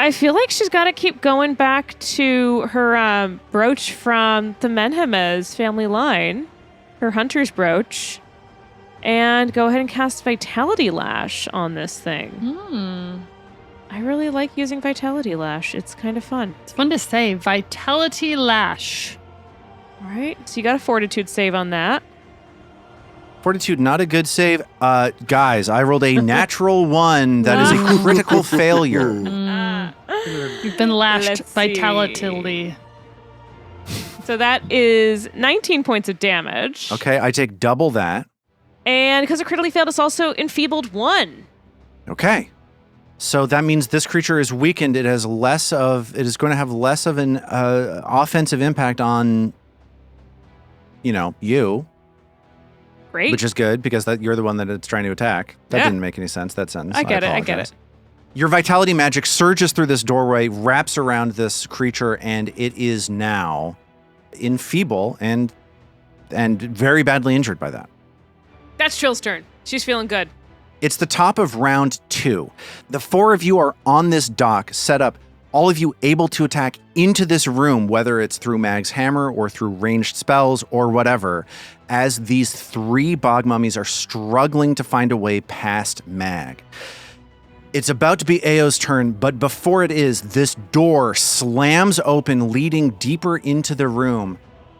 I feel like she's got to keep going back to her brooch from the Menhemez family line, her hunter's brooch, and go ahead and cast Vitality Lash on this thing. I really like using Vitality Lash. It's kind of fun. It's fun to say. Vitality Lash. All right. So you got a Fortitude save on that. Fortitude, not a good save. Guys, I rolled a natural 1. That is a critical failure. You've been lashed Let's see. vitality. So that is 19 points of damage. Okay, I take double that. And because it critically failed, it's also enfeebled 1. Okay. So that means this creature is weakened. It is going to have less of an offensive impact on, you. Great. Which is good because you're the one that it's trying to attack. That didn't make any sense, that sentence. I get apologize. it. Your vitality magic surges through this doorway, wraps around this creature, and it is now enfeebled and very badly injured by that. That's Trill's turn. She's feeling good. It's the top of round 2. The 4 of you are on this dock, set up, all of you able to attack into this room, whether it's through Mag's hammer or through ranged spells or whatever, as these 3 bog mummies are struggling to find a way past Mag. It's about to be Ao's turn, but before it is, this door slams open, leading deeper into the room,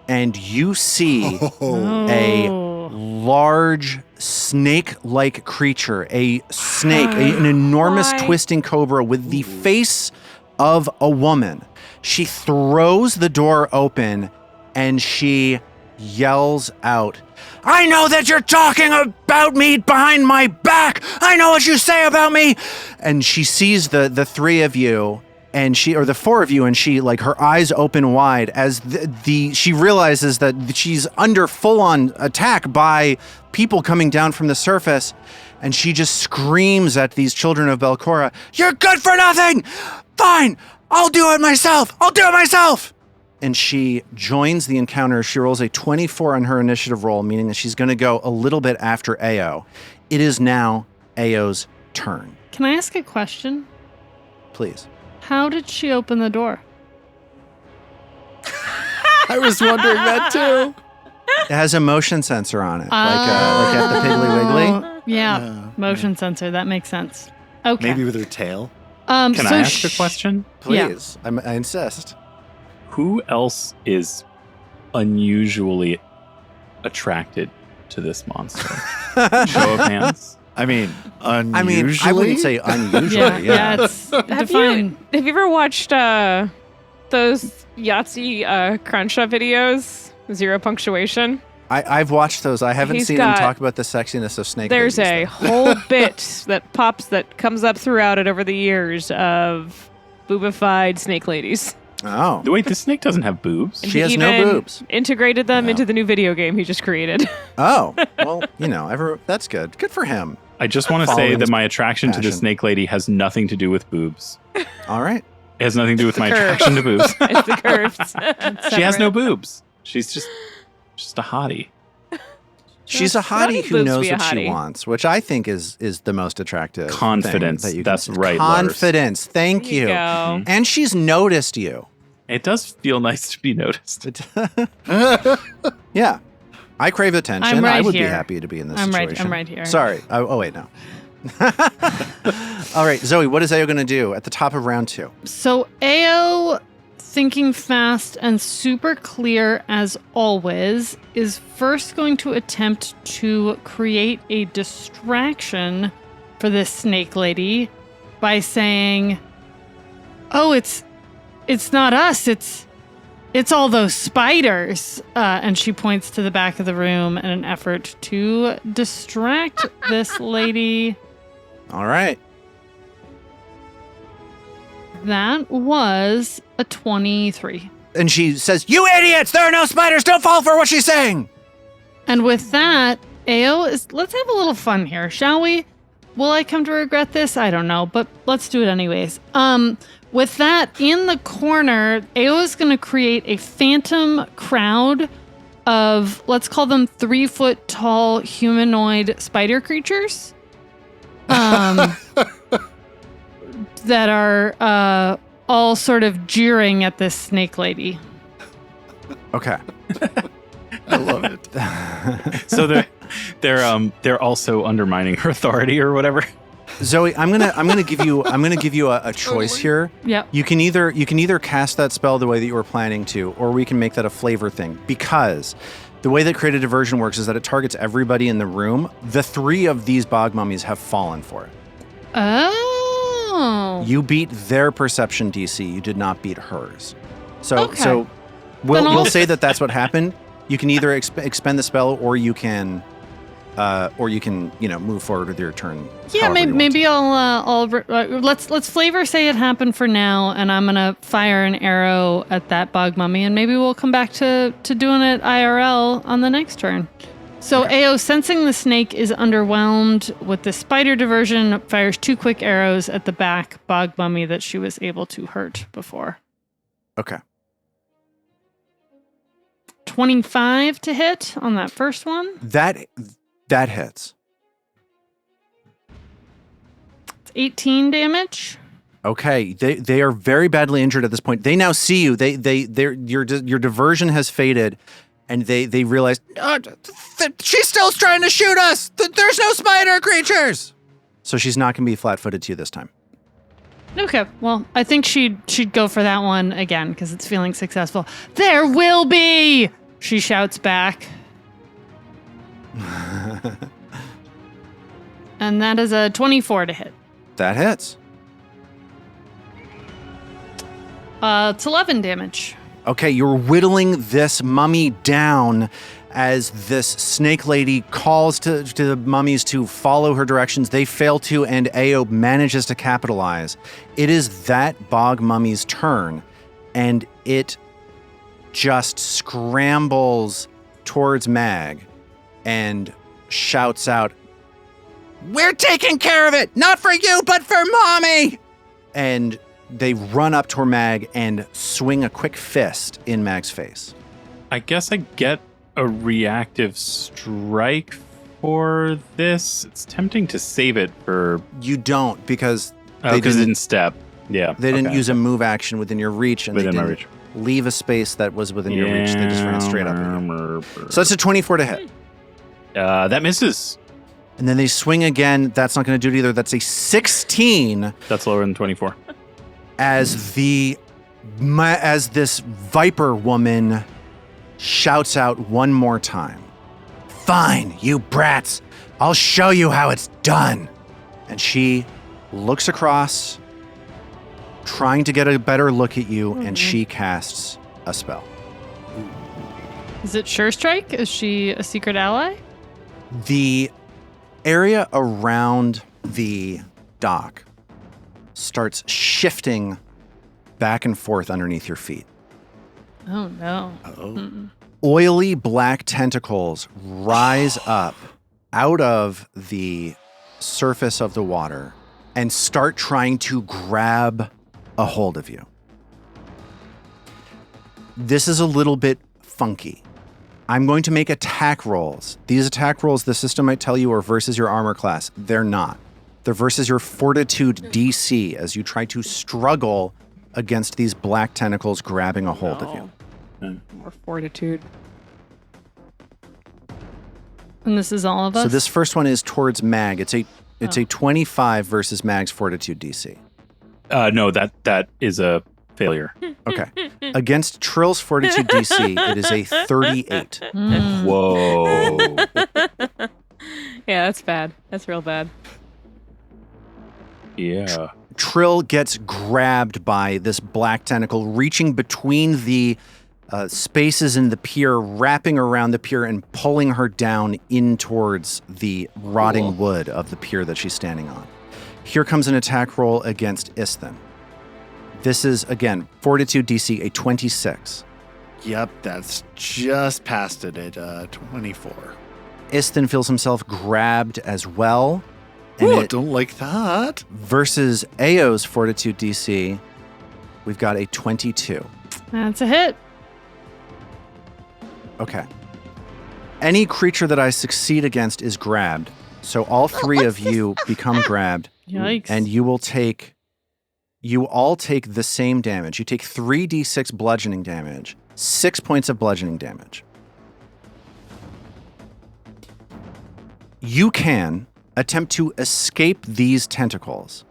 and you see a large snake-like creature, a snake, an enormous twisting cobra with the face of a woman. She throws the door open and she yells out, "I know that you're talking about me behind my back. I know what you say about me." And she sees the 3 of you and the 4 of you, and she, like, her eyes open wide as she realizes that she's under full-on attack by people coming down from the surface, and she just screams at these children of Belcora, "You're good for nothing! Fine, I'll do it myself! And she joins the encounter. She rolls a 24 on her initiative roll, meaning that she's going to go a little bit after Ao. It is now Ao's turn. Can I ask a question? Please. How did she open the door? I was wondering that too. It has a motion sensor on it, like at the Piggly Wiggly. Yeah, motion sensor. That makes sense. Okay. Maybe with her tail. Can I ask a question? Please, I insist. Who else is unusually attracted to this monster? Show of hands. I mean, unusually? I wouldn't say unusually. Yeah, it's define. Have you ever watched those Yahtzee Cruncha videos? 0 punctuation. I've watched those. I haven't seen him talk about the sexiness of snake. There's ladies, a whole bit that comes up throughout it over the years of boobified snake ladies. Oh. Wait, this snake doesn't have boobs? She has no boobs. Integrated them into the new video game he just created. Oh. Well, that's good. Good for him. I just want to say that my attraction to the snake lady has nothing to do with boobs. All right. It has nothing to do with my attraction to boobs. It's the curves. She has no boobs. She's just a hottie. She's a hottie who boobs knows be a what she hottie. wants, which I think is the most attractive. Confidence. Thing that you That's can right, Lars. Confidence. Thank There you go. And she's noticed you. It does feel nice to be noticed. Yeah. I crave attention. I'm right I would here. be happy to be in this I'm situation. right here. Sorry. Oh, wait, no. All right, Zoe, what is Ao going to do at the top of round 2? So Ao, thinking fast and super clear as always, is first going to attempt to create a distraction for this snake lady by saying, "Oh, it's not us. It's all those spiders." And she points to the back of the room in an effort to distract this lady. All right. That was a 23. And she says, "You idiots! There are no spiders! Don't fall for what she's saying!" And with that, Ao let's have a little fun here, shall we? Will I come to regret this? I don't know, but let's do it anyways. With that, in the corner, Ao is going to create a phantom crowd of, let's call them 3-foot tall humanoid spider creatures. That are all sort of jeering at this snake lady. Okay. I love it. So they're also undermining her authority or whatever. Zoe, I'm gonna give you a choice here. Yep. You can either cast that spell the way that you were planning to, or we can make that a flavor thing. Because the way that Creative Diversion works is that it targets everybody in the room. The 3 of these bog mummies have fallen for it. Oh. You beat their perception DC. You did not beat hers. So Okay. We'll say that that's what happened. You can either expend the spell, or you can, move forward with your turn. Yeah, maybe let's flavor say it happened for now, and I'm gonna fire an arrow at that bog mummy, and maybe we'll come back to doing it IRL on the next turn. So Ao, sensing the snake is underwhelmed with the spider diversion, fires 2 quick arrows at the back bog mummy that she was able to hurt before. Okay. 25 to hit on that first one. That hits. It's 18 damage. Okay, they are very badly injured at this point. They now see you. Your diversion has faded, and they realize she's still trying to shoot us. There's no spider creatures. So she's not going to be flat-footed to you this time. Okay, well, I think she'd go for that one again because it's feeling successful. There will be, she shouts back. And that is a 24 to hit. That hits. It's 11 damage. Okay, you're whittling this mummy down as this snake lady calls to the mummies to follow her directions. They fail to, and Ao manages to capitalize. It is that bog mummy's turn, and it just scrambles towards Mag and shouts out, "We're taking care of it! Not for you, but for Mommy!" And they run up toward Mag and swing a quick fist in Mag's face. I guess I get a reactive strike for this. It's tempting to save it for... You don't, because they didn't step. Yeah. They didn't use a move action within your reach, and Within they my didn't reach. leave a space that was within your reach. They just ran straight up at you. So that's a 24 to hit. That misses. And then they swing again. That's not going to do it either. That's a 16. That's lower than 24. As this Viper woman shouts out one more time. "Fine, you brats. I'll show you how it's done." And she looks across, trying to get a better look at you, and she casts a spell. Is it Sure Strike? Is she a secret ally? The area around the dock starts shifting back and forth underneath your feet. Oh, no. Oily black tentacles rise up out of the surface of the water and start trying to grab a hold of you. This is a little bit funky. I'm going to make attack rolls. These attack rolls, the system might tell you, are versus your armor class. They're not. They're versus your fortitude DC as you try to struggle against these black tentacles grabbing a hold of you. More fortitude. And this is all of us? So this first one is towards Mag. It's a 25 versus Mag's fortitude DC. No, that is a failure. Okay. Against Trill's fortitude DC, it is a 38. Whoa. Yeah, that's bad. That's real bad. Yeah. Trill gets grabbed by this black tentacle, reaching between the spaces in the pier, wrapping around the pier and pulling her down in towards the rotting wood of the pier that she's standing on. Here comes an attack roll against Isthan. This is, again, fortitude DC, a 26. Yep, that's just past it at 24. Isthan feels himself grabbed as well. And Ooh, don't like that. Versus Ao's fortitude DC, we've got a 22. That's a hit. Okay. Any creature that I succeed against is grabbed. So all three of you become grabbed. Yikes. And you all take the same damage. You take 3d6 bludgeoning damage, 6 points of bludgeoning damage. You can attempt to escape these tentacles.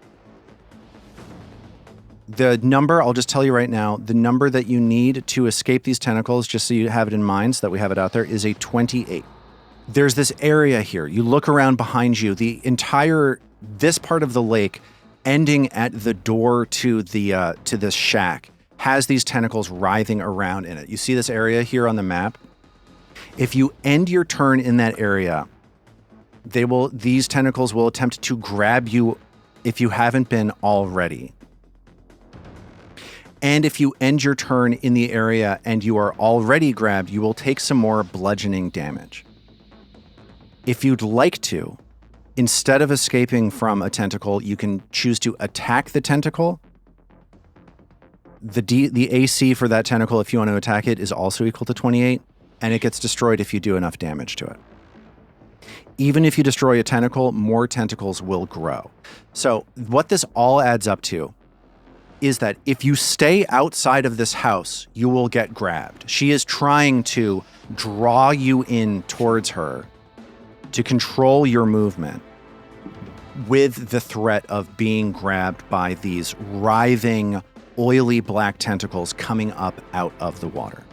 The number, I'll just tell you right now, the number that you need to escape these tentacles, just so you have it in mind, so that we have it out there, is a 28. There's this area here. You look around behind you, this part of the lake ending at the door to this shack has these tentacles writhing around in it. You see this area here on the map? If you end your turn in that area, these tentacles will attempt to grab you if you haven't been already. And if you end your turn in the area and you are already grabbed, you will take some more bludgeoning damage. If you'd like to, instead of escaping from a tentacle, you can choose to attack the tentacle. The AC for that tentacle, if you want to attack it, is also equal to 28, and it gets destroyed if you do enough damage to it. Even if you destroy a tentacle, more tentacles will grow. So what this all adds up to is that if you stay outside of this house, you will get grabbed. She is trying to draw you in towards her to control your movement with the threat of being grabbed by these writhing, oily black tentacles coming up out of the water.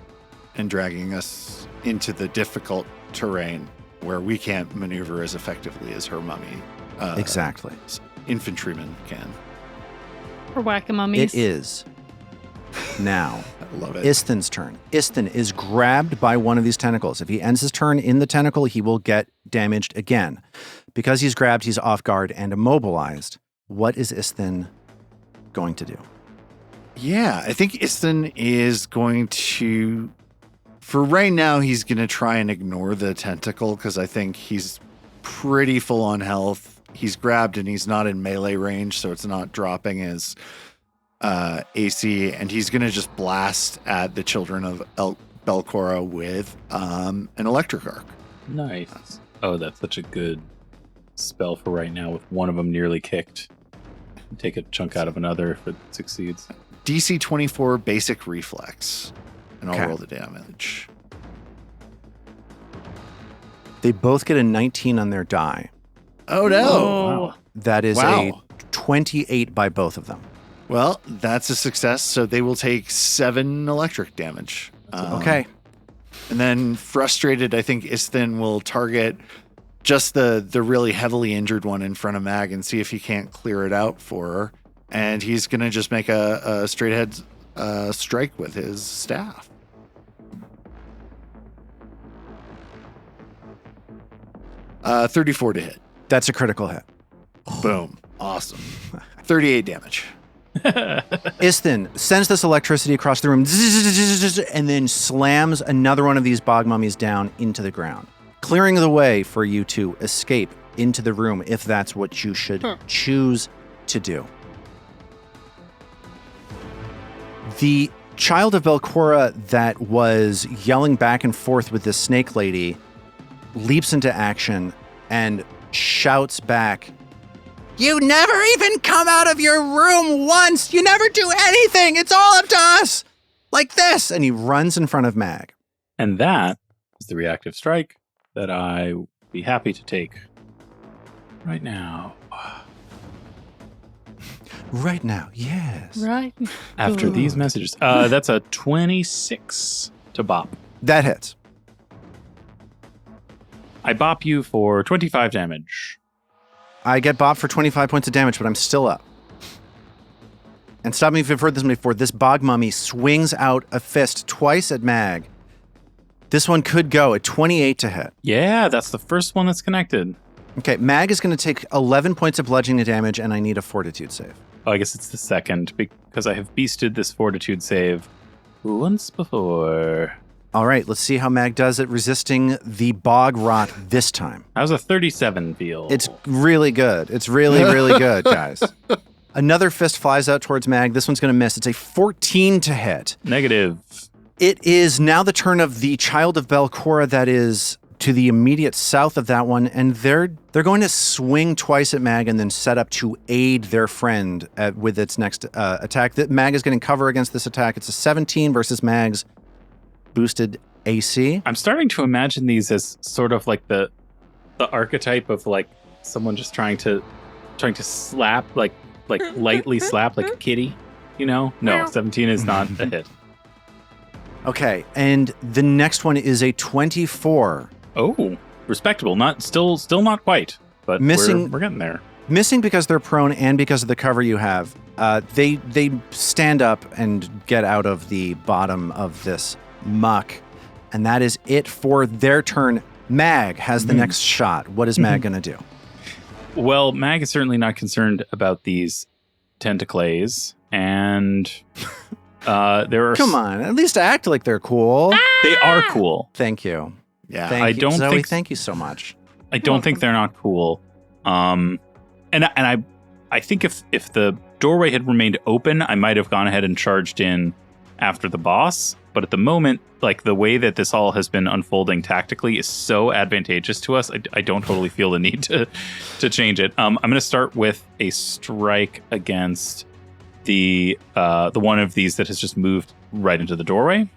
And dragging us into the difficult terrain where we can't maneuver as effectively as her mummy. Exactly. Infantrymen can. Or whack-a-mummies. It is now I love it. Isthin's turn. Isthin is grabbed by one of these tentacles. If he ends his turn in the tentacle, he will get damaged again. Because he's grabbed, he's off guard and immobilized. What is Isthin going to do? Yeah, I think Isthin is going to, for right now, he's going to try and ignore the tentacle because I think he's pretty full on health. He's grabbed and he's not in melee range, so it's not dropping his AC, and he's going to just blast at the children of Belcora with an electric arc. Nice. Oh, that's such a good spell for right now with one of them nearly kicked. Take a chunk out of another if it succeeds. DC 24 basic reflex, and I'll Okay. roll the damage. They both get a 19 on their die. Oh, no. Oh. That is Wow. a 28 by both of them. Well, that's a success, so they will take 7 electric damage. Okay. And then frustrated, I think Isthin will target just the really heavily injured one in front of Mag and see if he can't clear it out for her. And he's going to just make a straight head strike with his staff. Uh, 34 to hit. That's a critical hit. Boom. Awesome. 38 damage. Isthin sends this electricity across the room and then slams another one of these bog mummies down into the ground, clearing the way for you to escape into the room if that's what you should choose to do. The child of Belcora that was yelling back and forth with this snake lady leaps into action and shouts back, "You never even come out of your room once! You never do anything! It's all up to us! Like this!" And he runs in front of Mag. And that is the reactive strike that I would be happy to take right now. Right now, yes. Right. After these messages. That's a 26 to bop. That hits. I bop you for 25 damage. I get bopped for 25 points of damage, but I'm still up. And stop me if you've heard this before. This bog mummy swings out a fist twice at Mag. This one could go at 28 to hit. Yeah, that's the first one that's connected. Okay, Mag is going to take 11 points of bludgeoning damage, and I need a fortitude save. Oh, I guess it's the second because I have beasted this fortitude save once before. All right, let's see how Mag does at resisting the bog rot this time. How's a 37 feel? It's really good. It's really, really good, guys. Another fist flies out towards Mag. This one's going to miss. It's a 14 to hit. negative. It is now the turn of the child of Belcora that is to the immediate south of that one, and they're going to swing twice at Mag and then set up to aid their friend with its next attack. That Mag is getting cover against this attack. It's a 17 versus Mag's boosted AC. I'm starting to imagine these as sort of like the archetype of like someone just trying to slap like lightly slap like a kitty, you know? No, 17 is not a hit. Okay, and the next one is a 24. Oh, respectable. Not still not quite, but Missing- we're getting there. Missing because they're prone and because of the cover you have. They stand up and get out of the bottom of this muck, and that is it for their turn. Mag has the next shot. What is Mag going to do? Well, Mag is certainly not concerned about these tentacles, and there are... Come on, at least act like they're cool. They are cool. Thank you. Yeah. Thank I you. don't Zoe, think- thank you so much. I don't think they're not cool. And I think if the doorway had remained open, I might have gone ahead and charged in after the boss. But at the moment, like the way that this all has been unfolding tactically is so advantageous to us. I don't totally feel the need to change it. I'm going to start with a strike against the one of these that has just moved right into the doorway,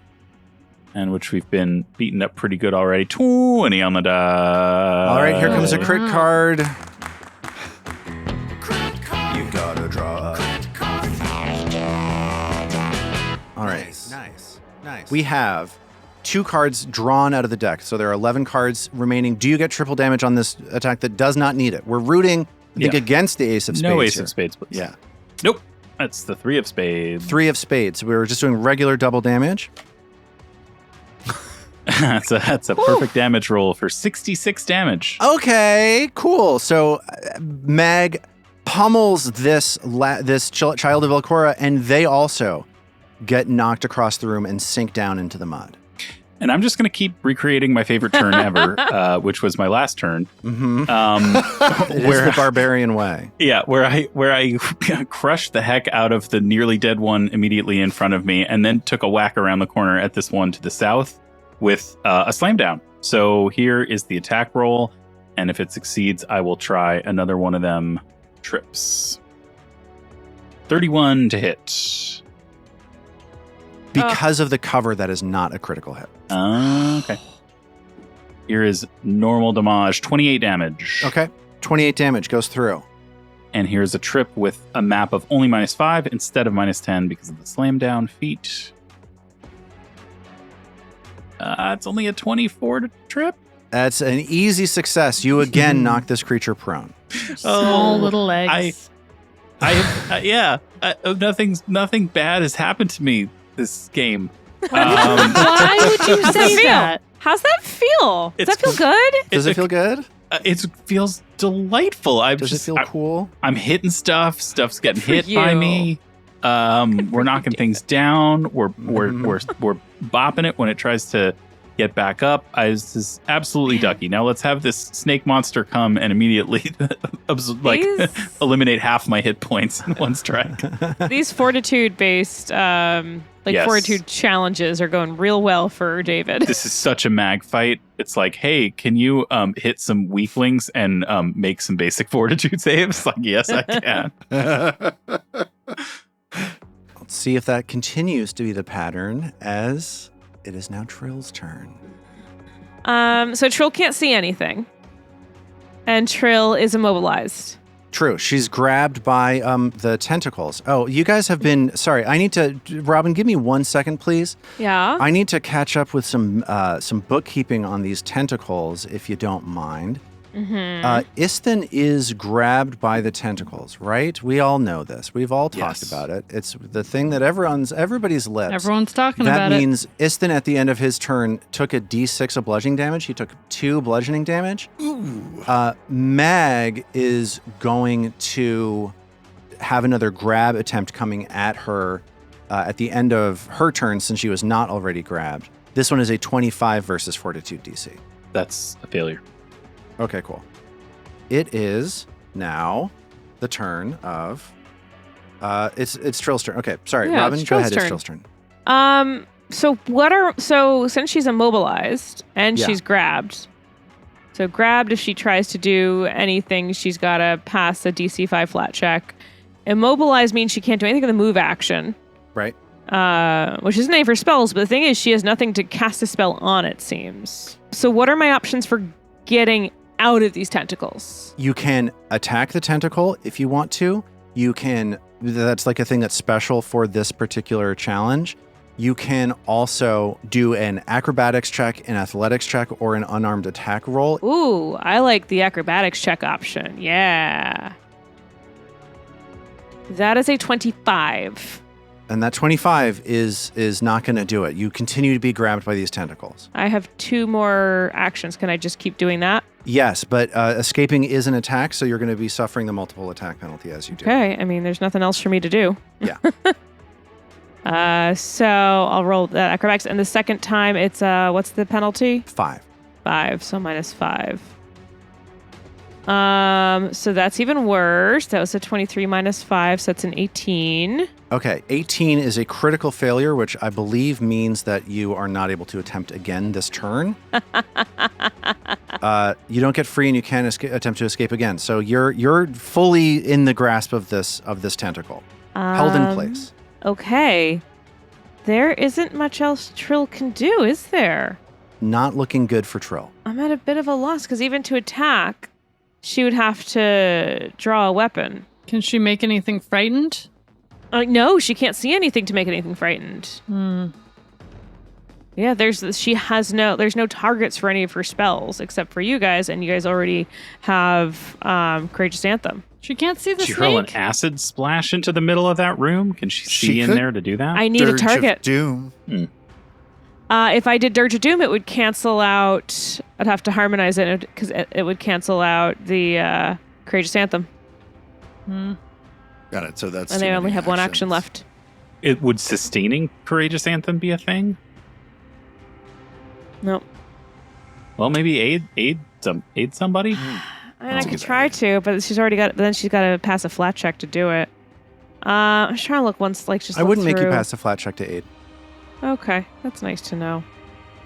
and which we've been beaten up pretty good already. 20 on the die. All right, here comes a crit Wow. card. You gotta draw. All right. Nice. We have 2 cards drawn out of the deck, so there are 11 cards remaining. Do you get triple damage on this attack that does not need it? We're rooting, I think, Yeah. against the Ace of Spades. No ace here. of spades, please. Yeah. Nope. That's the 3 of spades. 3 of Spades. We were just doing regular double damage. that's a perfect damage roll for 66 damage. Okay, cool. So Mag pummels this child of Elcora, and they also get knocked across the room and sink down into the mud. And I'm just going to keep recreating my favorite turn ever, which was my last turn. Mm-hmm. It is Where the barbarian way. Yeah, where I crushed the heck out of the nearly dead one immediately in front of me, and then took a whack around the corner at this one to the south with a slam down. So here is the attack roll, and if it succeeds, I will try another one of them trips. 31 to hit. Because of the cover, that is not a critical hit. Okay. Here is normal damage, 28 damage. Okay. 28 damage goes through. And here's a trip with a map of only -5 instead of -10 because of the slam down feat. It's only a 24 to trip. That's an easy success. You again knock this creature prone. Small little legs. Nothing bad has happened to me this game. Why would you say feel? that? How's that feel? Does It's- that feel good? Does it feel good? It feels delightful. Does it feel cool? I'm hitting stuff. Stuff's getting for hit by you. me. We're knocking things down. We're bopping it when it tries to get back up. This is absolutely ducky. Now let's have this snake monster come and immediately These- eliminate half my hit points in one strike. These fortitude-based, Yes. fortitude challenges are going real well for David. This is such a mag fight. It's like, hey, can you hit some weaklings and make some basic fortitude saves? Like, yes, I can. Let's see if that continues to be the pattern as it is now Trill's turn. So Trill can't see anything, and Trill is immobilized. True. She's grabbed by the tentacles. Oh, you guys have been... Sorry, I need to... Robin, give me 1 second, please. Yeah. I need to catch up with some bookkeeping on these tentacles, if you don't mind. Istin is grabbed by the tentacles, right? We all know this. We've all talked Yes. about it. It's the thing that everybody's lips. Everyone's talking That about it. means Istin, at the end of his turn, took a d6 of bludgeoning damage. He took 2 bludgeoning damage. Mag is going to have another grab attempt coming at her at the end of her turn, since she was not already grabbed. This one is a 25 versus Fortitude DC. That's a failure. Okay, cool. It is now the turn of... It's Trill's turn. Okay, sorry, Yeah, Robin, it's go ahead. Trill's It's turn. Trill's turn. So since she's immobilized and Yeah. she's grabbed, so grabbed, if she tries to do anything, she's got to pass a DC 5 flat check. Immobilized means she can't do anything with a move action, Right. which isn't any for spells, but the thing is she has nothing to cast a spell on, it seems. So what are my options for getting out of these tentacles? You can attack the tentacle if you want to. You can... That's like a thing that's special for this particular challenge. You can also do an acrobatics check, an athletics check, or an unarmed attack roll. Ooh, I like the acrobatics check option. Yeah. That is a 25. And that 25 is not going to do it. You continue to be grabbed by these tentacles. I have 2 more actions. Can I just keep doing that? Yes, but escaping is an attack, so you're going to be suffering the multiple attack penalty as you do. Okay. I mean, there's nothing else for me to do. Yeah. So I'll roll that acrobatics. And the second time, it's what's the penalty? 5. 5. So -5. So that's even worse. That was a 23 minus 5, so that's an 18. Okay, 18 is a critical failure, which I believe means that you are not able to attempt again this turn. You don't get free, and you can't attempt to escape again. So you're fully in the grasp of this tentacle, held in place. Okay. There isn't much else Trill can do, is there? Not looking good for Trill. I'm at a bit of a loss, because even to attack, she would have to draw a weapon. Can she make anything frightened? No, she can't see anything to make anything frightened. Yeah, there's no targets for any of her spells except for you guys, and you guys already have Courageous Anthem. She can't see the Did she hurl an snake. acid splash into the middle of that room? Can she see in could. there to do that? I need a Dirge of target. Doom. If I did Dirge of Doom, it would cancel out. I'd have to harmonize it because it would cancel out the Courageous Anthem, Got it. So that's and too they many only have one action actions. left. It would sustaining Courageous Anthem be a thing? Nope. Well, maybe aid somebody. I mean, I That's a could good try to, but she's already got. But then she's got to pass a flat check to do it. I'm just trying to look once, like just. I wouldn't make you through. pass a flat check to aid. Okay, that's nice to know.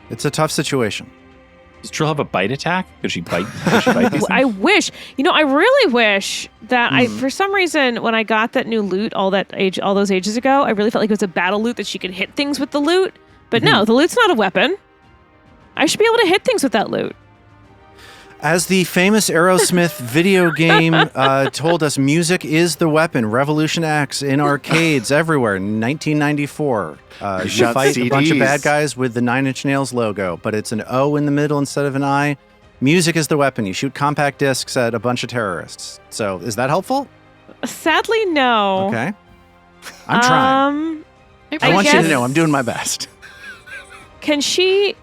It's a tough situation. Does Trill have a bite attack? Could she bite? Could she bite these I things? wish, I really wish that for some reason, when I got that new loot all those ages ago, I really felt like it was a battle loot that she could hit things with the loot. But no, the loot's not a weapon. I should be able to hit things with that loot. As the famous Aerosmith video game told us, music is the weapon. Revolution X in arcades everywhere. 1994. You shot fight a bunch of CDs. bad guys with the Nine Inch Nails logo, but it's an O in the middle instead of an I. Music is the weapon. You shoot compact discs at a bunch of terrorists. So is that helpful? Sadly, no. Okay. I'm trying. I want you to guess- know I'm doing my best. Can she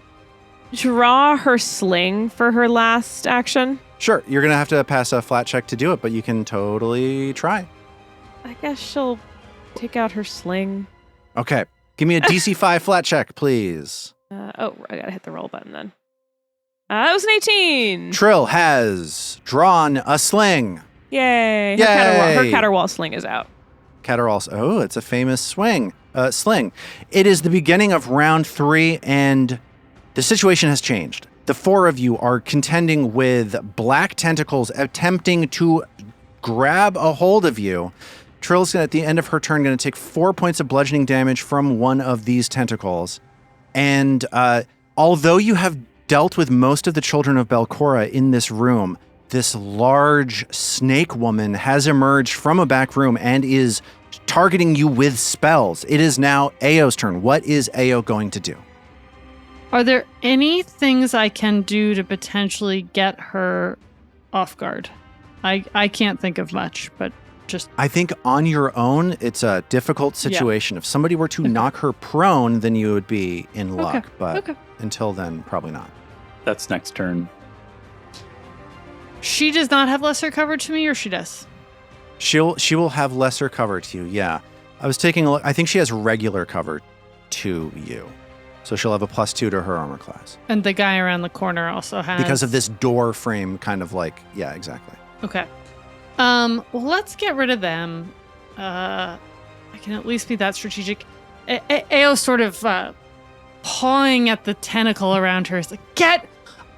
draw her sling for her last action? Sure, you're going to have to pass a flat check to do it, but you can totally try. I guess she'll take out her sling. Okay. Give me a DC 5 flat check, please. I gotta hit the roll button then. That was an 18. Trill has drawn a sling. Yay. Yay. Her caterwaul sling is out. Catterall's. Oh, it's a famous sling. Sling. It is the beginning of round 3, and the situation has changed. The 4 of you are contending with black tentacles attempting to grab a hold of you. Trill's at the end of her turn going to take 4 points of bludgeoning damage from one of these tentacles. And although you have dealt with most of the children of Belcora in this room, this large snake woman has emerged from a back room and is targeting you with spells. It is now Ao's turn. What is Ao going to do? Are there any things I can do to potentially get her off guard? I can't think of much, but just I think on your own, it's a difficult situation. If somebody were to knock her prone, then you would be in luck. But until then, probably not. That's next turn. she does not have lesser cover to me, or she does? She will have lesser cover to you, yeah. I was taking a look. I think she has regular cover to you. So she'll have a +2 to her armor class. And the guy around the corner also has. Because of this door frame kind of like, yeah, exactly. Okay. Well, let's get rid of them. I can at least be that strategic. Ao sort of pawing at the tentacle around her is like, get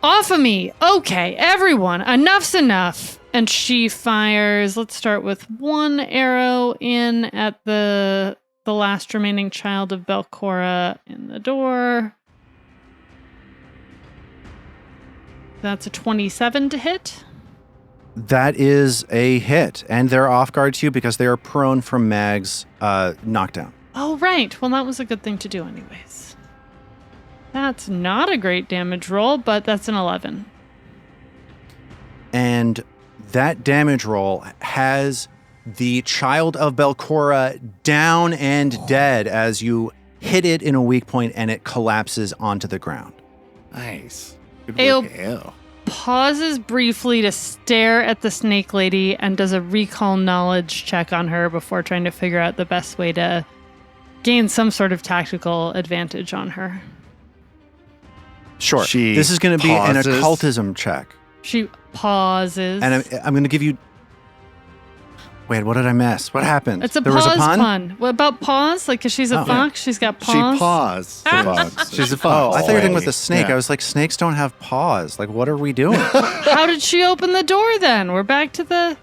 off of me. Okay, everyone, enough's enough. And she fires, let's start with one arrow in at the last remaining child of Belcora in the door. That's a 27 to hit. That is a hit, and they're off guard to you because they are prone from Mag's knockdown. Oh, right. Well, that was a good thing to do anyways. That's not a great damage roll, but that's an 11. And that damage roll has the child of Belcora down and dead as you hit it in a weak point and it collapses onto the ground. Nice. Good Ayo. work, Ayo. Pauses briefly to stare at the snake lady and does a recall knowledge check on her before trying to figure out the best way to gain some sort of tactical advantage on her. Sure. She this is going to be an pauses. occultism check. She pauses. And I'm going to give you... Wait, what did I miss? What happened? It's a there pause was a pun? pun. What about paws? Like, 'cause she's a Oh. fox, she's got She paws. paused. The fox. She's a fox. Oh, I thought you were thinking with the snake. Yeah. I was like, snakes don't have paws. Like, what are we doing? How did she open the door then? We're back to the...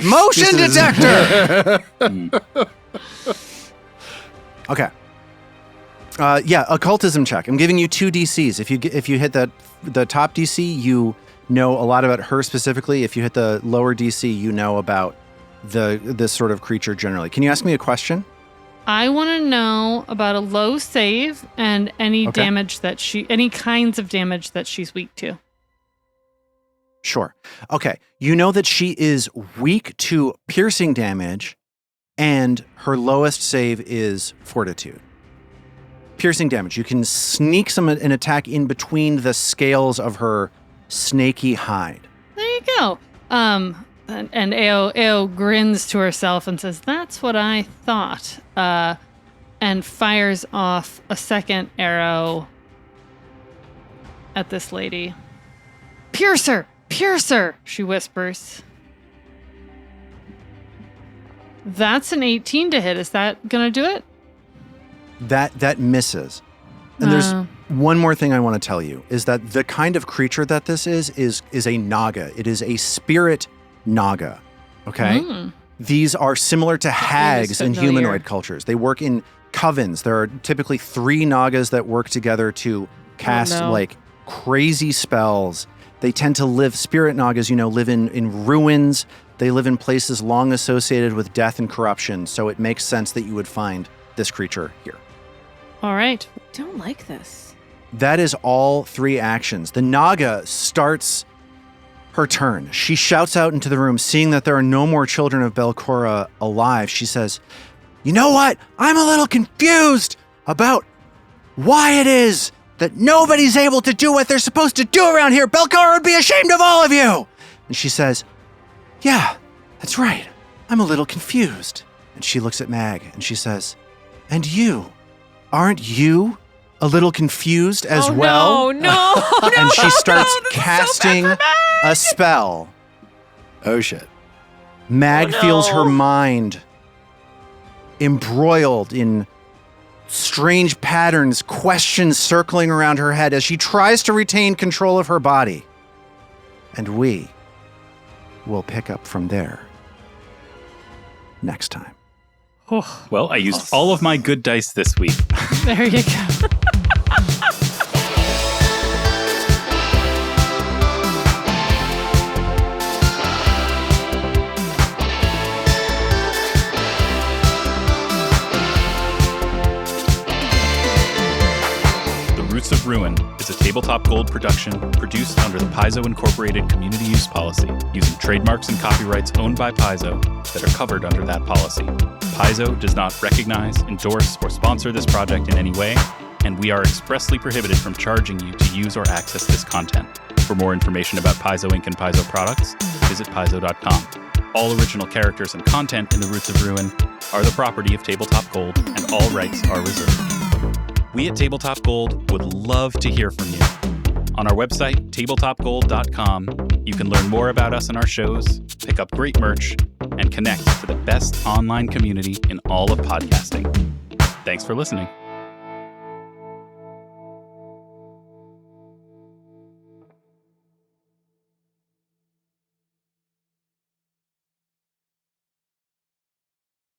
Motion This is- detector! Okay. Yeah, occultism check. I'm giving you 2 DCs. If you hit the top DC, you know a lot about her specifically. If you hit the lower DC, you know about this sort of creature generally. Can you ask me a question? I want to know about a low save and any Okay. damage any kinds of damage that she's weak to. Sure. Okay. You know that she is weak to piercing damage, and her lowest save is fortitude. Piercing damage. You can sneak an attack in between the scales of her snaky hide. There you go. And Ao grins to herself and says, "That's what I thought." And fires off a second arrow at this lady. "Pierce her! Pierce her!" she whispers. That's an 18 to hit. Is that gonna do it? That misses. And there's one more thing I want to tell you is that the kind of creature that this is a naga. It is a spirit naga. Okay? These are similar to hags in familiar. humanoid cultures. They work in covens. There are typically 3 nagas that work together to cast like crazy spells. They tend to live, spirit nagas, live in ruins. They live in places long associated with death and corruption. So it makes sense that you would find this creature here. All right. Don't like this. That is all 3 actions. The Naga starts her turn. She shouts out into the room, seeing that there are no more children of Belcora alive. She says, "You know what? I'm a little confused about why it is that nobody's able to do what they're supposed to do around here. Belcora would be ashamed of all of you." And she says, "Yeah, that's right. I'm a little confused." And she looks at Mag and she says, "And you? Aren't you a little confused as well?" No, And she starts no, this is so bad casting for Mag. a spell. Oh, shit. Mag Oh, feels no. her mind embroiled in strange patterns, questions circling around her head as she tries to retain control of her body. And we will pick up from there next time. Oh, Well, I used all of my good dice this week. there you go. The Roots of Ruin is a Tabletop Gold production produced under the Paizo Incorporated Community Use Policy, using trademarks and copyrights owned by Paizo that are covered under that policy. Paizo does not recognize, endorse, or sponsor this project in any way, and we are expressly prohibited from charging you to use or access this content. For more information about Paizo Inc. and Paizo products, visit paizo.com. All original characters and content in The Roots of Ruin are the property of Tabletop Gold, and all rights are reserved. We at Tabletop Gold would love to hear from you. On our website, tabletopgold.com, you can learn more about us and our shows, pick up great merch, and connect to the best online community in all of podcasting. Thanks for listening.